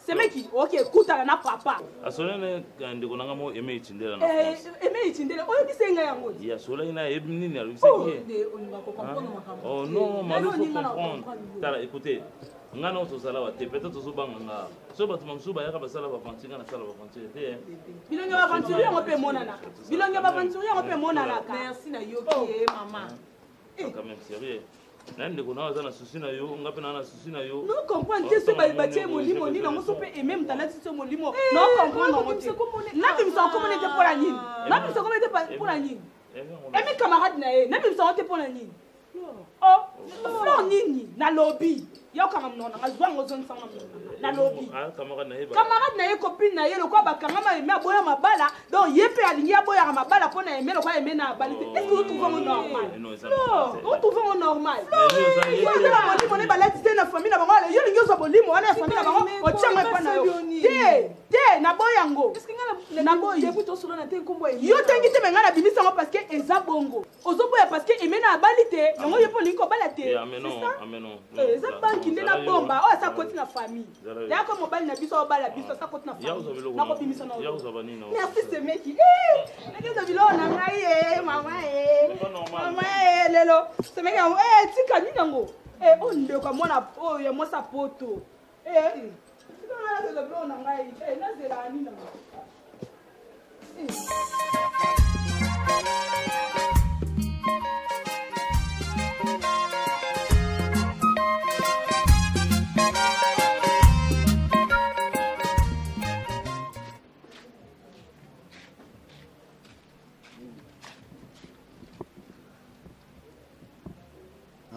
semeki okay kuta na papa asolene ndeko nanga mo eme itindela na eme itindela oyo bisenga yango ya sola ina ebnini alubisaki oh non malu faut comprendre tala écoutez ngana otozala wa te peut-être ozobanga nga so bato mamsusu bayaka basala baventure nga nasala baventure te bilonge baventure yango mpe monana bilonge baventure yango mpe monana merci na yoki mama quand même sérieux nani ndeko na aza na susi na yo nga mpe na susi na yo non comprendre te so batie molimo nini yango so mpe et même talati so molimo non comprendre yango te nabimisa okomone te mpola nini nabimisa okomone te mpola nini mes camarades nae na bimisa wote pona nini oh fleur nini na lobby yo kanga mnona ngazwango zone sang na lobby camarade nae copine nae lokwa bakanga ma eme aboya mabala donc yepe alingi aboya mabala pona eme lokwa eme na balite est-ce que vous trouvez normal non vous trouvez normal yo la moni moni balati te na famille na bango yo lingi zo bolimo wana famille na bango otianga pa na yo te na boyango est-ce que ngala na boy depuis to solo na te kombo yo tengi te menga na bimisa ngo parce que eza bongo ozoboya parce que eme na balite yango yepo lingi bala te ameno eza banki nde na bomba o sa koti na famille ya ko mobali na biso obala biso sa koti na famille na ko bimisa na merci ce mec nake za bilo na ngai mama lelo ce mec tika nini ngo o ndeko mwana o ya mosa poto tika na za bilo na ngai na zela nini ngo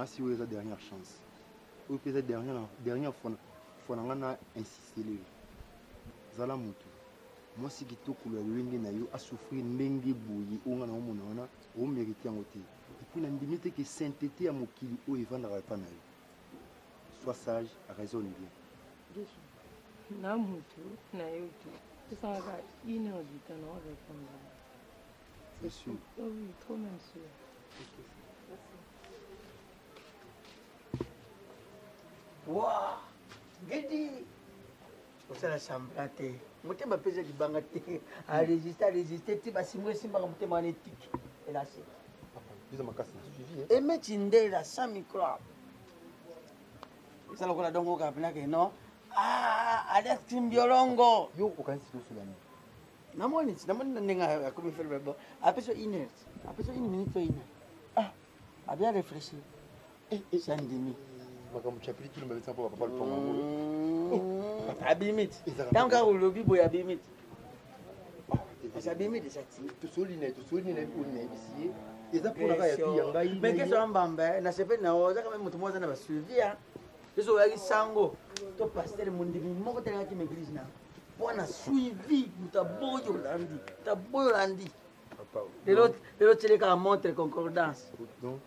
si vous avez la dernière chance, vous avez la dernière fois, on a insisté. Zala mutu. Moi, si tu as souffrir, ndenge bouilli, on a mérité en côté. Et puis, on a limité que sainteté à Mokili, où il va n'a pas naï. Sois sage, raisonne bien. Na mutu, na yotu. C'est ça, il n'a dit qu'on a répondu. C'est sûr. Oui, trop même sûr. Wah, gedi. Osala sambla te. Motema pesa libanga te. A résister ti basimwe simba motema ane tiki. Et là c'est. Bisa makasi suivi. Et metinde la 100 micro. Ça lo kola dongo ka pina ke no. Ah, Alex Timbiolongo. Yo okansi to sulani. Namoni nenga akomi faire bebo. Apeso inert. Apeso 1 minute to ina. Ah, a bien réfléchir. Et ça ndimi. Makambo chapili tu mbele sapo papa le pongo. Abimit. Tant ka lobi boy abimit. Ça abimit de ça. Tu soline une ici. Et ça pour la ya pi ngai. Mais qu'est-ce qu'on bamba na sepe na oza kama mutu moza na ba suivi hein. Eso ya sango. To pasteur mundimi moko tena ki église na. Bona suivi mutaboyo landi. Taboyo landi. Papa. De l'autre télé montre concordance. Donc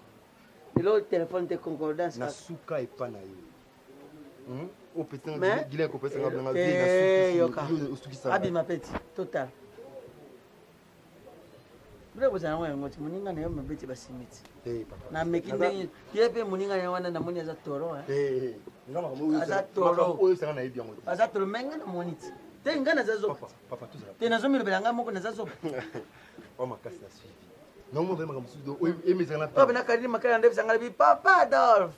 le téléphone de concordance na suka e pa na yo o petan Mais gile ko pesa ngabanga vie na suka yo usuki sa abi mapeti total bure bozana ngwe ngoti muninga na yo mabeti basimiti papa na mekinde yepe muninga ya wana na moni aza toro ngama kamo aza toro o sanga na ibia ngoti aza toro menga na moniti te ngana zazo papa tu sala te nazo milo belanga moko na zazo o makasi na suivi non mo vema kamsudo o emizana pa bana kadiri makala ndefu sangala bi papa Adolphe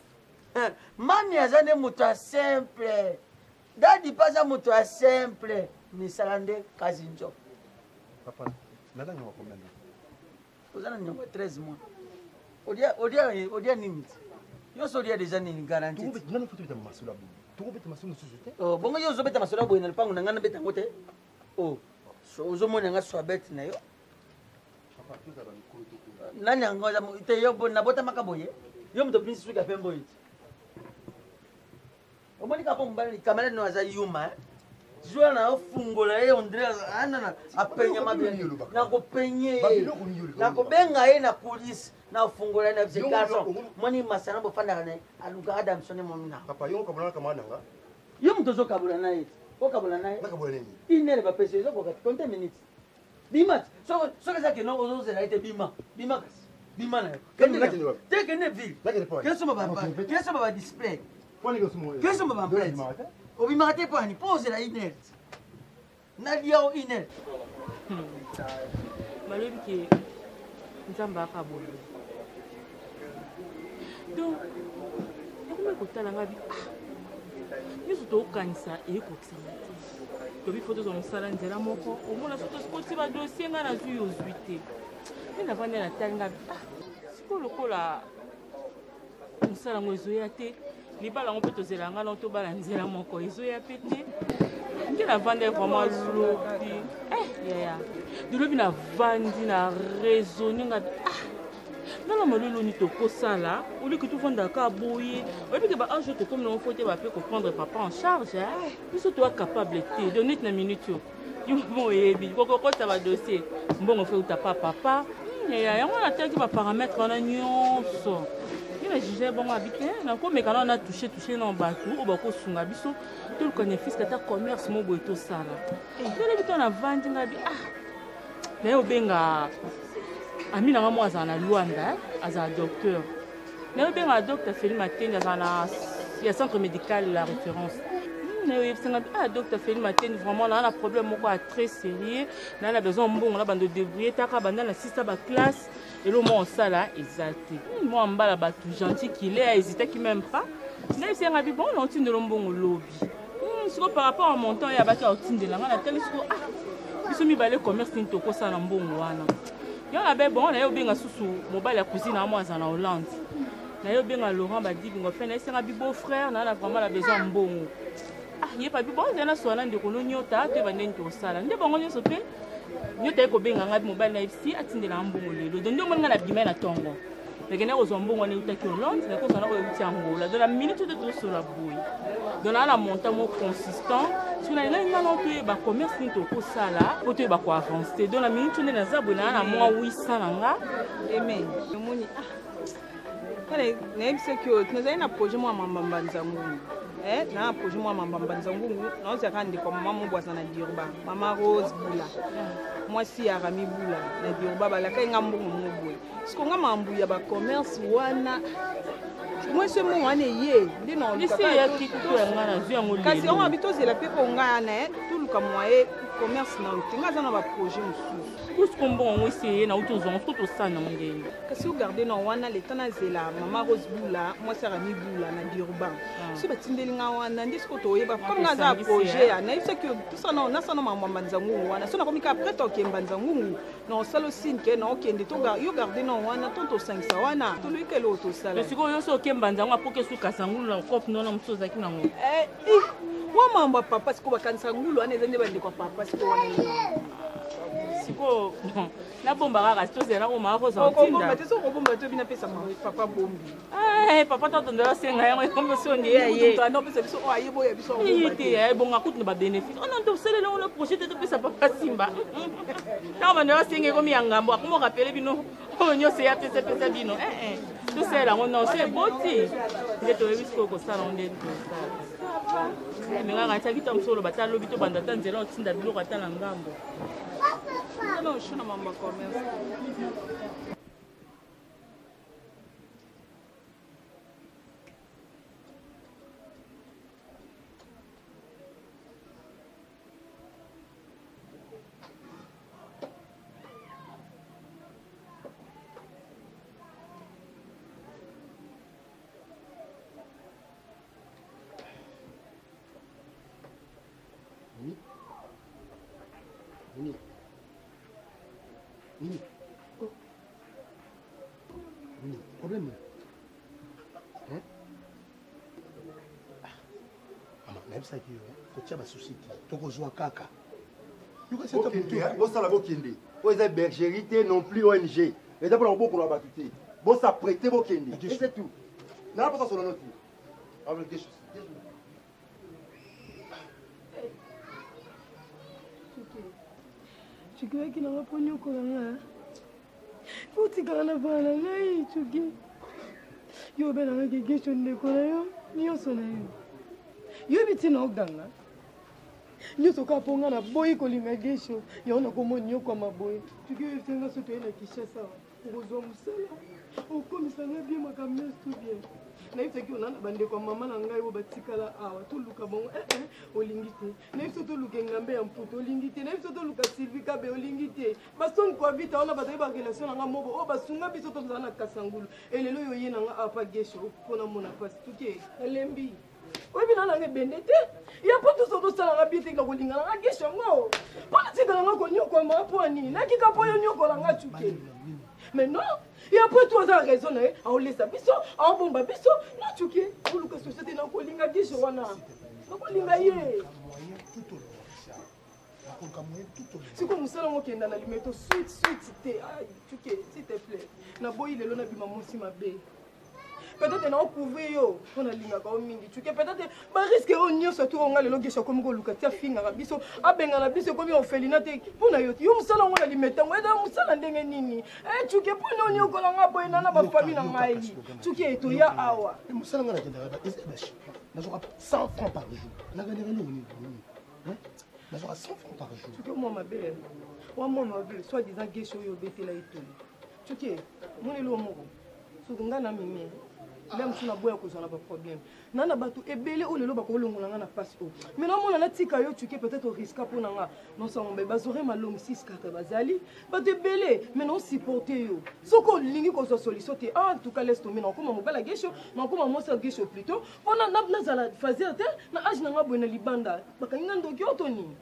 mami azane mutu simple dadi pasa mutu simple misalande kazi njo papa nada nywa combien ozana nywa 13 mois odia nini yo so dia déjà nini garantie tu nana futu beta masula bu tu beta masula société oh bongo yo zo beta masula bu na pangu ngana beta ngote oh so ozo mona nga so bet na yo nani angoza te yo na bota makaboye yo mto prince suka pembo iti omoni ka pomba ni kamera no aza yuma jua na ofungola ye ondre ana apenya mabeni na ko penye na ko benga ye na police na ofungola na bzekaso moni masana bo fanda na aluga adam sone momina papa yo kabula kama nanga yo mto zo kabula na ye o kabula na ye nakabula nini inele ba pese zo ko 30 minutes bima so que que no ozo zela ite bima kasi bima na yo kende ville keso ba display keso ba plate o bima te pani pose la inet na dia o inet malobi ke nzamba akabolo donc ekome kotala ngabi nyonso tokanisa eyekokisama te tobi fo tozwa mosala nzela moko omona so tosikoti badosie ngai nazwi ozwi te nde navandi natali ngabi sikoyo lokola mosala yango ezoya te libala yango mpe tozela ngai na tobala nzela moko ezoya mpe te nde navandi vraiment lobi yaya delobi na vandi na raisonne nga nana malolo ni tokosala oliki tofandaka boye oyebike baange tokomi nango fo te bape koprendre papa en charge biso toa capable te de neti na minute yo mo oyebi kokokota badossier mbongo fe utapa papa yango nataki baparametre wana nyonso ina juge bongo abi te nakomeka na na touche na bato oyo bakosunga biso tolukana fiske ata commerce mo boye tosala tolebi to na vandi nga bi naye obenga ami nanga mo azala na Luanda azala docteur naye obenga docteur Feli Matendi azala ya centre médical la référence docteur Feli Matendi vraiment na problème moko a très sérieux na besoin mbongo na bando débrouiller taka banda na sista ba classe et le mo sala exact moi mbala batu gentil qu'il est hésité qui même pas na c'est ngabi bon on tinde le mbongo lobby siko par rapport à montant ya batu otinde la na tele siko biso mi balé commerce ni toko sala mbongo wana yo na be bon na yo benga susu mobile ya cousine à moi en Hollande na yo benga Laurent Badibi ngo fait na c'est ngabi beau frère na vraiment la besoin mbongo ye papi bon zana soana ndeko no nyota te bande nto sala nde bongo nyoso pe nyota eko benga ngabi mobile na FC atindela mbongo lelo donc ndio mwana na bima na tongo mais na ko mbongo ne utaki Hollande na ko sana ko uti Angola dans la minute de tout sur la bouille donc na montant mo consistant sur na ina non pe ba commerce ni to ko sala ko te ba ko avancer dans la minute ne na zabu na moi 800 nanga amen moni kale na ebise kyo tunazai na projet mo mambamba nzangu na projet moi mambamba nzangu na oza kandi kwa mama mo bwasa na Dirba mama Rose Bula moi si ya Rami Bula na Dirba balaka ngambo mo boy sikonga mambu ya ba commerce wana moi ce mo wana ye ndino lisi ya kitu ya ngana zia ngoli kasi on habite la pe ko ngana tout le moyen commerce na utinga za na ba projet mususu kusko mbongo essayer na utozonga tout sana ngeni kasi regarder na wana leta na zela mama Rose Bula moi ça Rami Bula na Dirba si batindeli nga wana ndisko toyeba comme nga za projet ya na isa que tout ça na sana mama nzangu wana so na komika après to kemba nzangu na salo sinke na okende to yo garder na wana tonto 500 wana to lui que l'auto sala siko yo so kemba nzangu apoke su kasangulu na kopi nona msoza kina ngo wa mamba papa siko bakanisa ngulu ane zende bande kwa papa siko wana siko na bomba kaka to zela ko mako za tinda bomba te so ko bomba to bina pesa papa bombi papa to ndela senga yango comme so ndi ye to no pesa biso o ayebo ya biso bomba bonga kutu ba bénéfice on ndo sele le projet de pesa papa simba na ba ndela senga ko mi yangambo akomo rappeler bino onyo se ya pesa bino tout ça là on non c'est boti ndeto ebisko ko sala onde to sala menga ngata kita msolo batalo bito banda tanzela otinda biloko atala ngambo non je suis na mamba commerce Problème. Hein? Maman, même ça qui est, tu as un souci. Tu as besoin de caca. Bon, ça la bokende. Vous êtes bergerité non plus ONG. Et d'abord, on beaucoup la battu. Bon, ça prêter bokende. Et c'est tout. Non, pas ça sur la note. Avec des choses. Tu crois qu'il n'a pas eu quoi? Faut que tu aies bana ngai chuki. Yo bena ngai gesho ndeko na yo, niyo sona yo. Yo biti na oganga. Niyo soka ponga na boy ko linga gesho, yo na komo niyo kwa maboy. Chuki yo tenga soto ina Kishasa. Ngozo musala. Okomisa na bien makamesi tout bien. Na ifse ki onana bande kwa mama na ngai wo batikala awa to luka bongo olingite. Na ifse to luka ngambe ya mputo olingite. Na ifse to luka Sylvie Kabe olingite. Bason kwa vita ona bazali ba relation nga mobo o basunga biso to zana kasangulu. Elelo yo yena nga apa gesho pona mona passe tuke. Elembi. Oyebi na nga bende te. Ya poto so to sala nga biete nga kolinga nga gesho ngo. Pona tika nga ko nyoko ma poni. Na kika po yo nyoko nga chuke. Mais non, et après toi ça raison a on laisse biso, a bomba biso, non chuki, pour le société na ko linga gisho wana. Na ko linga ye. siko mosala mokenda na limeto suite te tuke s'il te plaît naboyi lelo nabima mosi mabe peut-être naocouvre yo mpo nalingaka o mingi tuke peut-être bariske oyo nyonso tu onga lelo gesha komi koluka ti afingaka biso abengana biso ekomi ofelina te mpo na yo ti yo mosala ngo na limetango eza mosala ndenge nini tuke mpo nini okolanga boye na bafamille na ngai tuke toya awa mosala nga nakendaka nazwaka 100 francs par jour nakendaka nini nazwaka 100 francs par jour tuke mwa mabe wa mwa mabe soit disant gesha oyo obetela etoli tuke monelo moko soki nga na mimi nde mosu na boya kozala baproblème nana bato ebele oyo lelo bakolongola nga na mpasi oyo mai namona natika yo tuke peut-être oriska mpo na nga nosango bazore malomi 6 bazali bato ebele mai naosupporte yo soki olingi kozwa solution te en tout cas laisse tombe nakokoma mobala gesho nakokoma mwasi ya gesho plutôt mpo nazala faser te na age na nga boye na libanda bakangi nga ndoki oyo to nini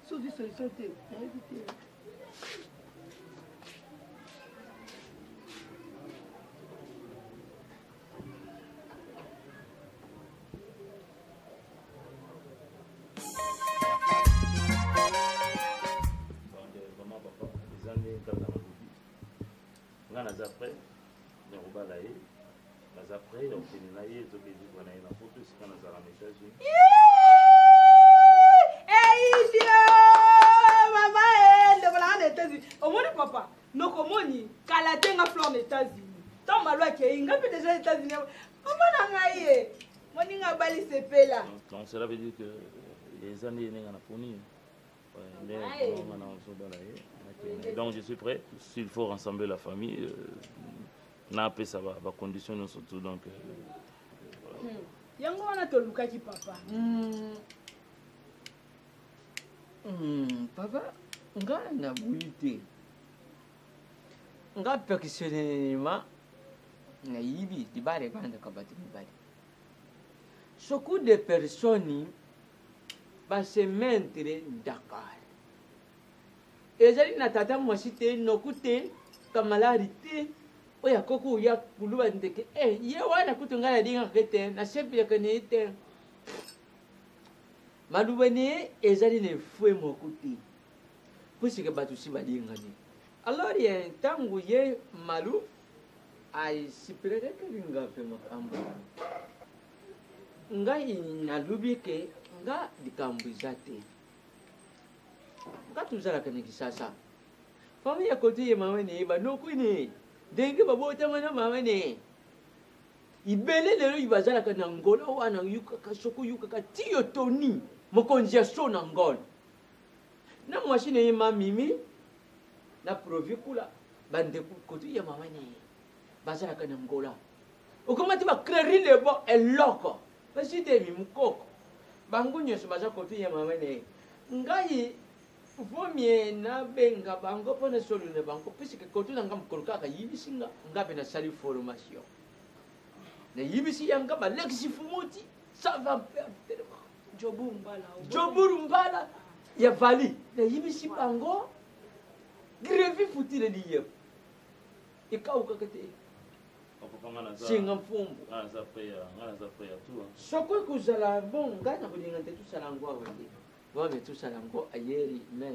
soki solution te nayebi te naza prêt nakobala ye naza prêt okende na ye ezobezikwa na ye na foto esika nazala na états-unis eisio mama ndekolanga na états-unis omoni papa nokomoni kala te nga fleur na états-unis ntango malo akei nga mpe déjà états-unis omona ngai ye moninga bali sepela donc cela veut dire que eza nde yenenga na poni nde nga na ozobala ye. Donc je suis prêt. S'il faut rassembler la famille, n'a pas ça va condition surtout donc. Yango wana tolukaki papa. Papa, nga na buite. Nga personnellement na yibi di bare banda kabati mibali. Beaucoup de personnes ba se mettre d'accord. Ezali na tata mwasi te noku te kamalari te oya koko ya kuluba ndeke ye wana kutunga na dinga kete na sepi ya kene te malubane ezali ne fue moku te pusike batu si badinga ni alors ye tangu ye malu ai sipireke kelinga pe makambo ngai na lubike nga dikambu zate tuzala kane kisasa famille ya kote ye mama ne banoko ne ndenge babotama na mama ne ibele lelo ibazala kana ngolo wana yuka soko yuka tiyo toni mokonzi ya so na ngolo na mwashine ye mamimi na provikula bande kote ye mama ne bazala kana ngola okomati ba créer le bon eloko basite mi mukoko bangunyo so baza kote ye mama ne ngai vomie na benga bango pona solune bango puisque kotu na ngam kolka ka yibisi nga bena sali formation na yibisi yanga ba lexi fumuti ça va perdre joburu mbala ya vali na yibisi bango grevi futile liye ikau kakete singa mfumbu ngana za prêt tout soko kuzala bon ngana kulinga te tusala ngwa wende Moi, tout ça, encore ailleurs, mais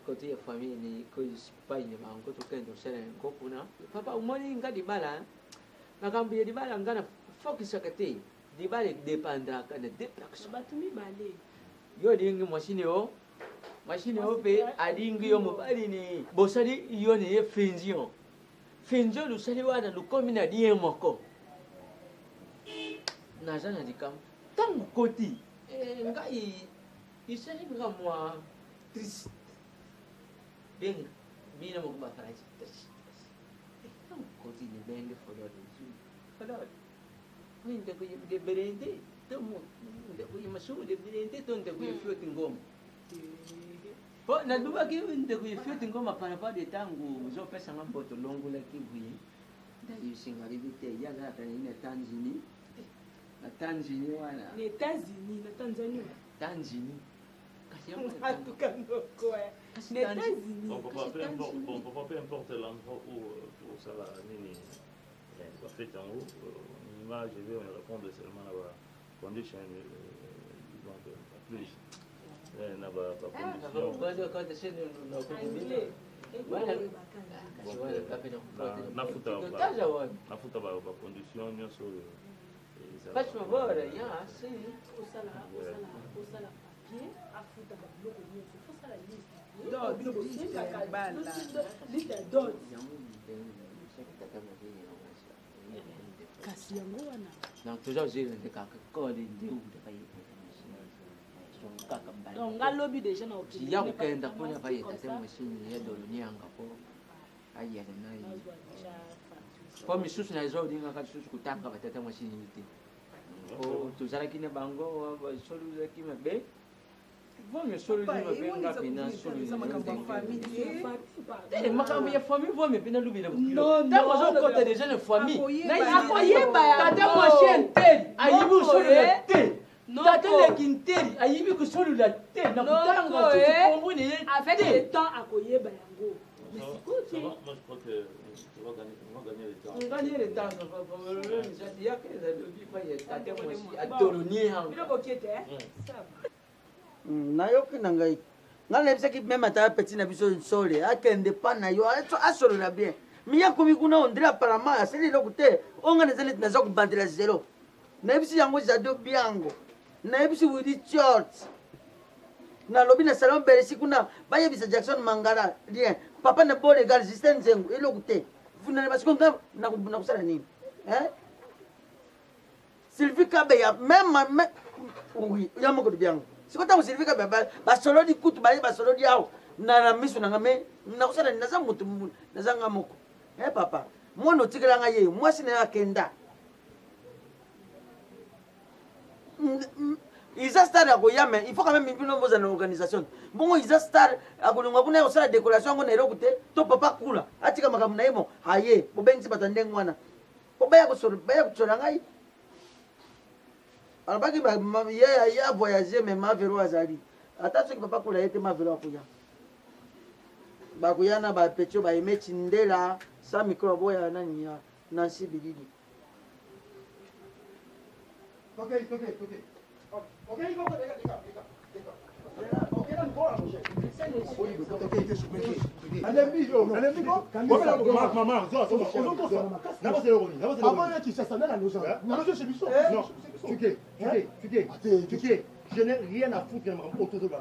côté famille, ni côté Espagne, mais encore tout le monde sait encore pour nous. Papa, au moins, il y a des balles, mais quand il y a des balles, on a focus sur côté. Des balles dépendra quand des déplacements. Batumi balé. Yo dingi machine yo pe adingi yo mobali ni bosali yo ne finzion. Finzion lu sali wana lu komina die moko. Nazana dikam. Tangu koti. Ngai isali nga mwa triste benga bina mo ba fara triste tam koti ni benga follow ni nda ko de berende to mo nda ko masu de berende to nda ko fioti ngoma po na duba ki nda ko fioti ngoma para pa de tangu zo pesa ngambo to longo la kiwi nda yusinga libite ya ga kana Tanzania na Tanzania wana ni États-Unis na Tanzania Tanzanie les États-Unis bon papa peu importe l'endroit où ça va nini va faire en haut moi je vais répondre seulement là-bas condition plus na condition nafuta bacondition nyonso oyo kasi yango wana donc toza ozele kaka kode nde donc ngalobi déjà na ya kokenda mpona bayeta te mashine ya doloni yanga po ayele nayi po misusu na eza olingaka lisusu kotanga batata mashine ye te tozalaki na bango basoluzaki mabe vome soluzi mabe ngapi na makambo ya famille vome mpe nalobela ntango azokota déjà na famille tata mwasi nteli ayibi kosolula te tata leki nteli ayibi kosolula te na kotanga kongo neye avec le temps akoyeba yango nganye le temps yaka ezalobi pa ya tata mwasi atolonie yango nayoki na ngai ngai nayebisaki meme ata petit na biso nsole akende pa na yo asolola bien miya komi kuna ondire apparemment asali eloko te onga naza neti naza kobandela zelo nayebisi yango jado biango nayebisi widi chort nalobi na salon beresi kuna bayebisa Jackson Mangala rien papa na bol egal Justin Nzengu eloko te vunane basiko nga nakusala nini Sylvie Kabeya même oui ya moko de biango sikota Sylvie Kabeya basolo di kutu baye basolo di awo na miso na ngame nakusala naza mutu naza ngamoko papa mwana otikela nga ye mwasi na akenda Isa star akoyame il faut quand même une bonne organisation bongo Isa star akolingwa kuna osala décoration ngo na eloko te to papa kula atika makambo na yemo aye bobengisi batande ngwana baya kosola ngai alobaki ya voyager mais mavelo azali ata soki papa kula ye te mavelo akoya bakoya na bapetio baeme Chindela sa micro boya nani ya Nancy Bilili Okay. Je n'ai rien à foutre autour de la.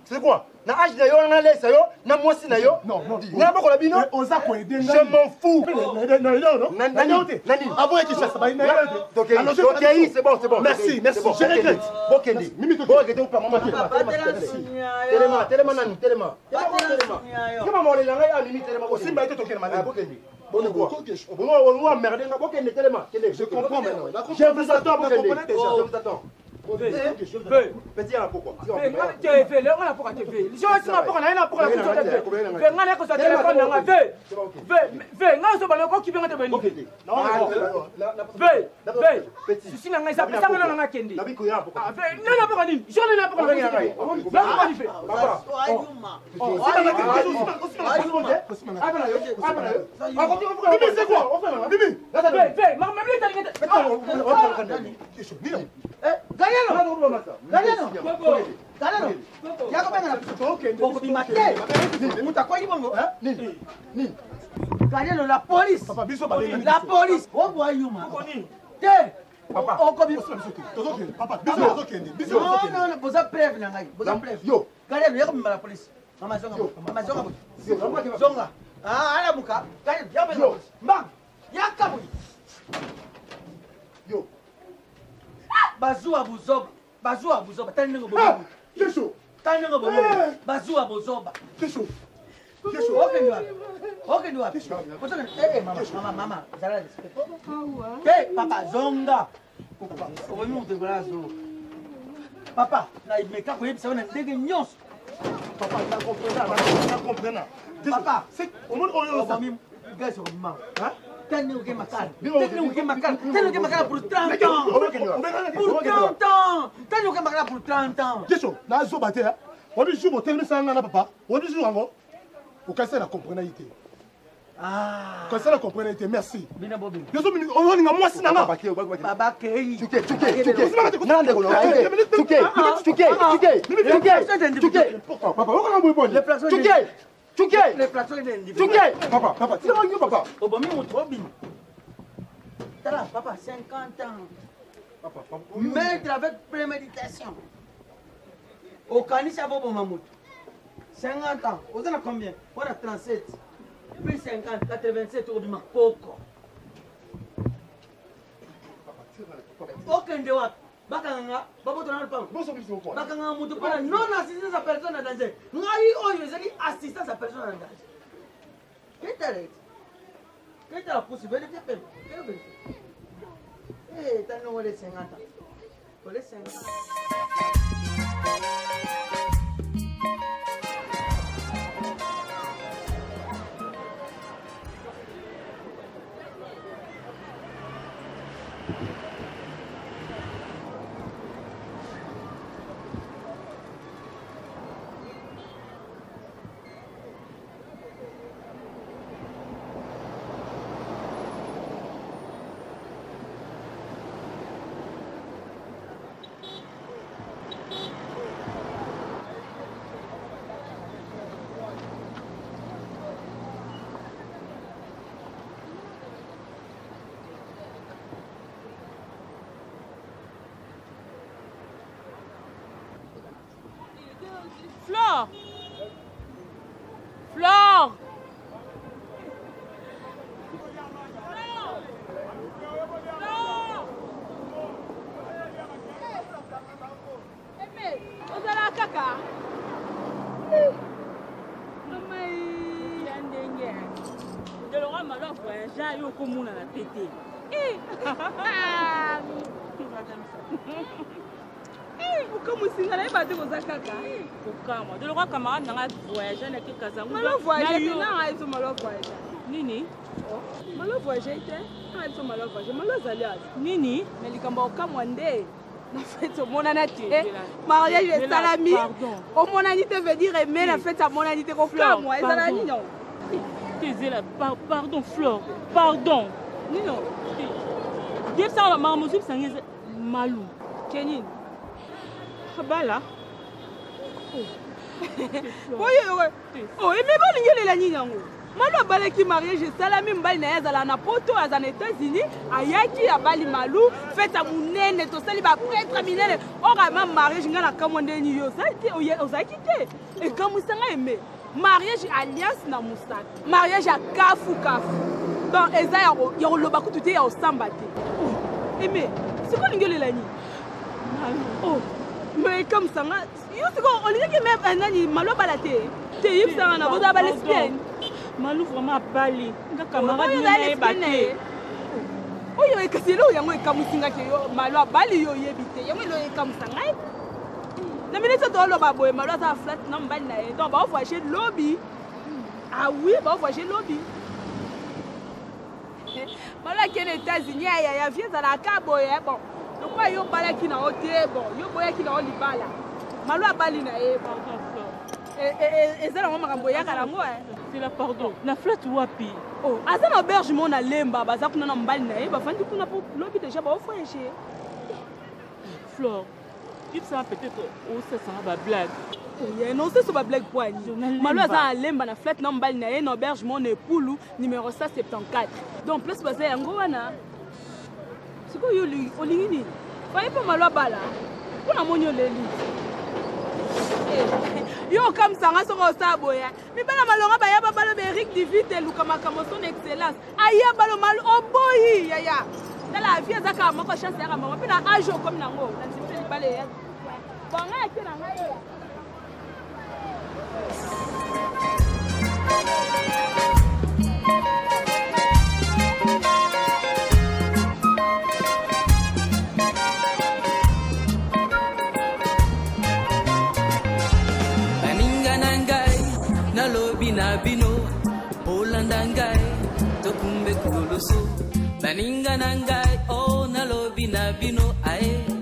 C'est quoi? Na âge na yo na laisse yo na mwasi na yo. Non, na boko la bino. Je m'en fous. Non. Nani? Avant et Kinshasa ba ina. OK, c'est bon. Merci. Je regrette. Bokendi. Mimi to. Bokendi ou pas maman. Tellement. Comment on l'a ngai mimi tellement. Aussi ba ite to kena mani. Bokendi. Bon quoi? On va merder na bokendi tellement. Je comprends maintenant. Je vous attends Bokendi. Je vous attends. Petit à pourquoi? Galeno, la police. La police. Oh boy, you man. Papa. Non, vous avez preuve, yo. Galeno, y'a comme la police. Maman Zonga. Ah, ala muka. Galeno, y'a comme la police. Bang. Y'a comme. Yo. Bazua buzoba. Tani ngo bobo. Kesho. Tani ngo bobo. Bazua buzoba. Kesho. Okay, you are. Mama. Zara respect. Hey, papa, zonga. Papa, na imeka ko yebisa wana ndenge nyonso. Papa, na comprendre. Papa, c'est au monde on famille gars au moment. Hein? Tani uke makala pour 30 ans. Pour 30 ans. Tani uke makala pour 30 ans. Kesho, na zo bate ha. Wodi jour botelmi sanga na papa. Wodi jour ngo. Ukasa na comprendre ite. Ah. Comme ça, la comprenez, merci. Bina Bobi. On a moi, c'est un Baba Kei. Papa, 50 ans. Maître avec préméditation. Au Kanisa Bobo Mamout. 50 ans. Vous en avez combien? On a 37. Plus 50, 87 au Bima. Coco. Aucun de what? Bakanga, Babo Donald Pam. Bakanga Moutou, non assistance à personne en danger. Nous avons assistance à personne en danger. Qu'est-ce que la possibilité de faire? Eh, t'as nous les 50 ans. Pour les 50 ans. Flore! Flore! ozala kaka mamai ya ndenge ndelonga malo voyage yo komona na tete okamusinga nayeba te koza kaka kokama ndelonga camarade nanga voyage na ke kazangu malo voyage te nanga yeso malo voyage nini malo voyage te nanga yeso malo voyage malo azali ati nini me likambo okamwa nde na fête omonana te mariage esalami omonani te veut dire aime na fête amonani te kokamwa ezala nino tezela pardon Flore pardon nino yebisanga makambo mosusu bisanga eza malu kenini bala oyo eme balingelela nini yango malu abalaki mariage esalami mobali na ye azala na poto aza na États-Unis ayaki abali malu fete ya monene tosali bapretre minene orama mariage ngai nakamwa ndeni yo ozalaki te ekamwisanga eme mariage alliance na mosaka mariage ya kafu donc eza ya koloba kutu te ya kosamba te eme siko olingi olela nini me ekamwisanga yo siko olingaki me nani malu abala te yebisanga na boza balesbienne malu vraiment abali nga camarade nayeba te oyo ekasi elo yango ekamwisingaki yo malu abali yo oyebi te yango elo ekamwisa ngai na minute toloba boye malu aza flat na mobali na ye donc baovoyage lobi awi baovoyage lobi malu akende États-Unis ya vie ezalaka boye bon lokola yo obalaki na yo te bon yo boyaki na yo libala malu abali na ye eza nango makambo eyaka nango sela pardon na flat wapi aza na auberge mo na lemba baza kuna na mobali na ye bafandi kuna po lobi deja baovoyage Flore yebisanga peut-être osesanga bablague non oseso bablague poani malu aza na lemba na flat na mobali na ye na auberge mo na epulu numéro 174 donc place baza yango wana sikoyo olingi nini faye mpo malu abala mpona moni oleli yo okamwisanga soko osala boya mibala malonga bayaba baloba Eric Divite eluka makambo son excellence aya balo malu oboyi yaya tala vie ezaka moko chance yaka mama mpe na age okomi nango na nzipite libala eya bonga ake na ngai na bino polanda ngai tokumbe kulusu baninga na ngai nalobi na bino ae